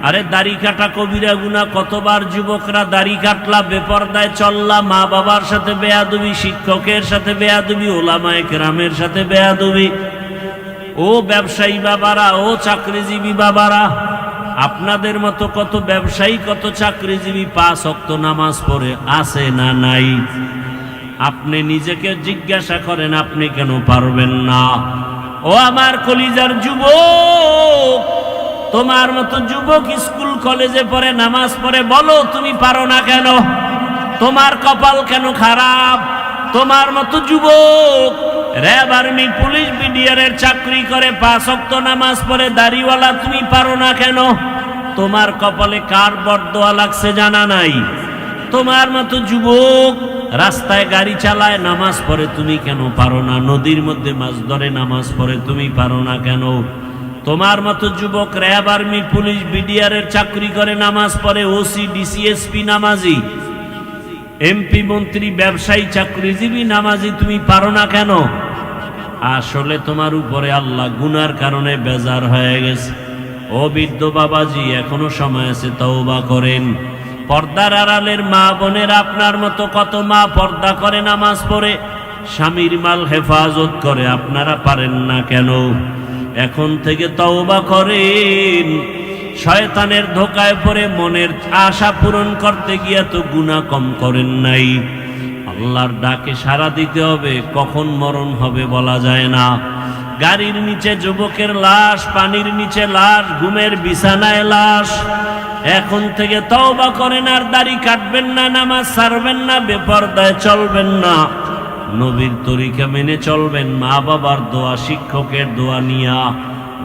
আরে দাড়ি কাটা কবিরা গুনাহ কতবার যুবকরা দাড়ি কাটলা, বেপরদায় চললা, মা বাবার সাথে বেয়াদবি, শিক্ষকের সাথে বেয়াদবি, ওলামায়ে কেরামের সাথে বেয়াদবি। ও ব্যবসায়ী বাবারা, ও চাকরিজীবী বাবারা, আপনাদের মতো কত ব্যবসায়ী, কত চাকরিজীবী 5 ওয়াক্ত নামাজ পড়ে আছে না নাই? আপনি নিজেকে জিজ্ঞাসা করেন, আপনি কেন পারবেন না? ও আমার কলিজার যুবক, তোমার মতো যুবক স্কুল কলেজে পড়ে নামাজ পড়ে, বলো তুমি পারো না কেন? তোমার কপাল কেন খারাপ? তোমার মতো যুবক র্যাব, আর্মি, পুলিশ, বিডিআরের চাকরি করে 5 ওয়াক্ত নামাজ পড়ে দাড়িওয়ালা, তুমি পারো না কেন? তোমার কপালে কার বরদোয়া লাগছে জানা নাই? তোমার মতো যুবক রাস্তায় গাড়ি চালায় নামাজ পড়ে, তুমি কেন পারো না? নদীর মধ্যে মাছ ধরে নামাজ পড়ে, তুমি পারো না কেন? তোমার মতো যুবক র্যাব, আর্মি, পুলিশ, বিডিআরের চাকরি করে নামাজ পড়ে, ওসি, ডিসি, এসপি নামাজি, এমপি, মন্ত্রী, ব্যবসায়ী, চাকরিজীবী নামাজি, তুমি পারো না কেন? আসলে তোমার উপরে আল্লাহ গুনার কারণে বেজার হয়ে গেছে। ও বৃদ্ধ বাবাজি, এখনো সময় আছে, তওবা করেন। পর্দার আড়ালের মা বোনের, আপনার মতো কত মা পর্দা করে নামাজ পড়ে, স্বামীর মাল হেফাজত করে, আপনারা পারেন না কেন? এখন থেকে তওবা করেন। শয়তানের ধোকায় পড়ে মনের আশা পূরণ করতে গিয়ে তো গুনাহ কম করেন নাই। আল্লাহর ডাকে সাড়া দিতে হবে, কখন মরণ হবে বলা যায় না। গাড়ির নিচে যুবকের লাশ, পানির নিচে লাশ, ঘুমের বিছানায় লাশ। এখন থেকে তওবা করেন, আর দাড়ি কাটবেন না, নামাজ ছাড়বেন না, বেপরদায় চলবেন না, নবীর তরিকা মেনে চলবেন, মা বাবার দোয়া, শিক্ষকের দোয়া নিয়া,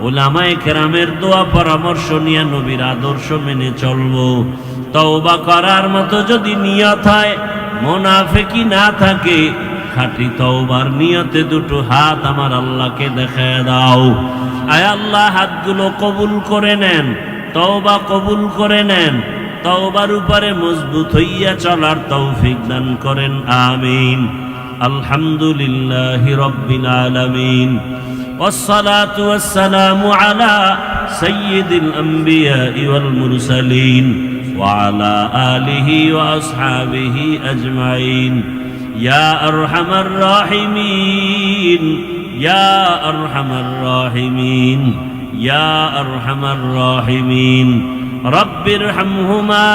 ওলামায়ে কেরামের দোয়া পরামর্শ নিয়ে নবীর আদর্শ মেনে চলবো। তওবা করার মতো যদি নিয়ত হয়, মুনাফিকি না থাকে, খাঁটি তওবার নিয়তে দুটো হাত আমার আল্লাহকে দেখায় দাও। আয় আল্লাহ, হাতগুলো কবুল করে নেন, তওবা কবুল করে নেন, তওবার উপরে মজবুত হইয়া চলার তৌফিক দান করেন, আমিন। আলহামদুলিল্লাহি রাব্বিল আলামিন, والصلاة والسلام على سيد الأنبياء والمرسلين وعلى آله وأصحابه أجمعين يا أرحم الراحمين يا أرحم الراحمين يا أرحم الراحمين رب ارحمهما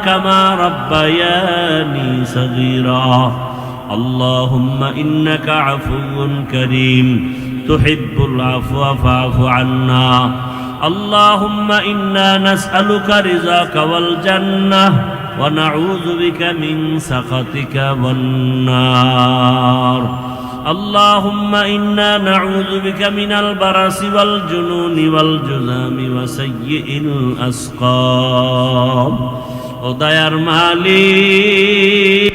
كما ربياني صغيرا اللهم إنك عفو كريم تحب العفو فاعف عنا اللهم إنا نسألك رضاك والجنة ونعوذ بك من سخطك والنار اللهم إنا نعوذ بك من البرص والجنون والجذام وسيء الأسقام ও দয়ার মালিক